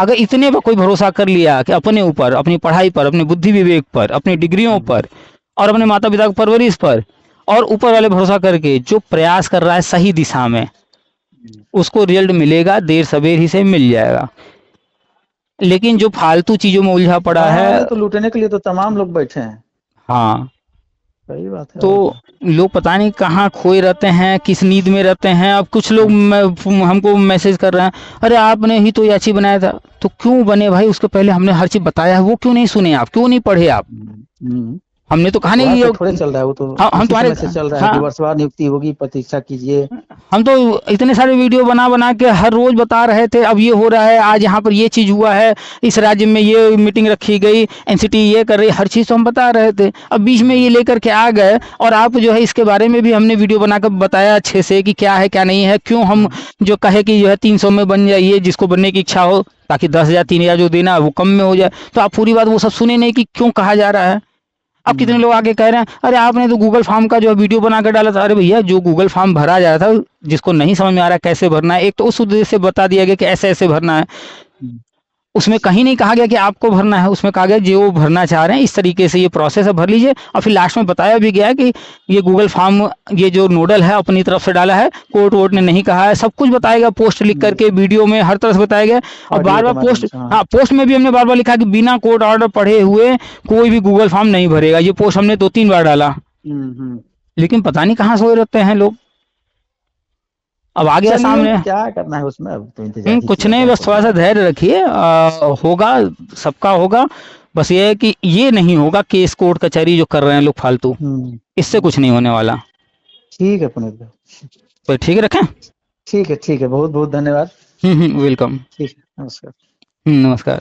अगर इतने पर कोई भरोसा कर लिया कि अपने ऊपर, अपनी पढ़ाई पर, अपने बुद्धि विवेक पर, अपनी डिग्रियों पर और अपने माता पिता की परवरिश पर, और ऊपर वाले भरोसा करके जो प्रयास कर रहा है सही दिशा में, उसको रिजल्ट मिलेगा, देर सवेर ही से मिल जाएगा। लेकिन जो फालतू चीजों में उलझा पड़ा है, तो लूटने के लिए तो तमाम लोग बैठे हैं। हाँ सही बात है। तो लोग पता नहीं कहाँ खोए रहते हैं, किस नींद में रहते हैं। अब कुछ लोग हमको मैसेज कर रहे हैं, अरे आपने ही तो याची बनाया था। तो क्यों बने भाई, उसके पहले हमने हर चीज बताया है, वो क्यों नहीं सुने आप, क्यों नहीं पढ़े आप? हमने तो कहा नहीं वहाँ ये से थोड़े चल रहा है, वो तो हम उसी तुम्हारे समय से चल रहा है हाँ, कि वर्षवार नियुक्ति होगी, प्रतीक्षा कीजिए। हम तो इतने सारे वीडियो बना बना के हर रोज बता रहे थे, अब ये हो रहा है, आज यहाँ पर ये चीज हुआ है, इस राज्य में ये मीटिंग रखी गई, एनसीटी ये कर रही, हर चीज तो हम बता रहे थे। अब बीच में ये लेकर के आ गए, और आप जो है इसके बारे में भी हमने वीडियो बनाकर बताया अच्छे से कि क्या है क्या नहीं है, क्यों हम जो कहे कि जो है 300 में बन जाइए, जिसको बनने की इच्छा हो, ताकि 10,000 3,000 जो देना है वो कम में हो जाए। तो आप पूरी बात वो सब सुने नहीं कि क्यों कहा जा रहा है। अब कितने लोग आके कह रहे हैं अरे आपने तो गूगल फॉर्म का जो है वीडियो बना कर डाला था। अरे भैया, जो गूगल फॉर्म भरा जा रहा था, जिसको नहीं समझ में आ रहा कैसे भरना है, एक तो उस उद्देश्य से बता दिया गया कि ऐसे ऐसे भरना है। उसमें कहीं नहीं कहा गया कि आपको भरना है, उसमें कहा गया जो भरना चाह रहे हैं इस तरीके से ये प्रोसेस है, भर लीजिए। और फिर लास्ट में बताया भी गया है कि ये गूगल फॉर्म, ये जो नोडल है अपनी तरफ से डाला है, कोर्ट वोट ने नहीं कहा है, सब कुछ बताया गया, पोस्ट लिख करके वीडियो में हर तरह से बताया गया। और ऑडियो बार के बार माध्यम पोस्ट, से, हाँ। हाँ, पोस्ट में भी हमने बार बार लिखा कि बिना कोर्ट ऑर्डर पढ़े हुए कोई भी गूगल फॉर्म नहीं भरेगा। ये पोस्ट हमने 2-3 बार डाला, लेकिन पता नहीं कहाँ सोए रहते हैं लोग। अब आ गया चलिए, सामने। क्या करना है उसमें, अब तो इंतजार ही कुछ किया नहीं, जा बस थोड़ा सकता सा है। धैर्य रखिए, होगा, सबका होगा। बस ये है कि ये नहीं होगा केस कोर्ट कचहरी जो कर रहे हैं लोग फालतू, इससे कुछ नहीं होने वाला। ठीक है पुनीत भाई, तो ठीक है, रखें। ठीक है, ठीक है, बहुत बहुत धन्यवाद। वेलकम। ठीक है, नमस्कार। नमस्कार।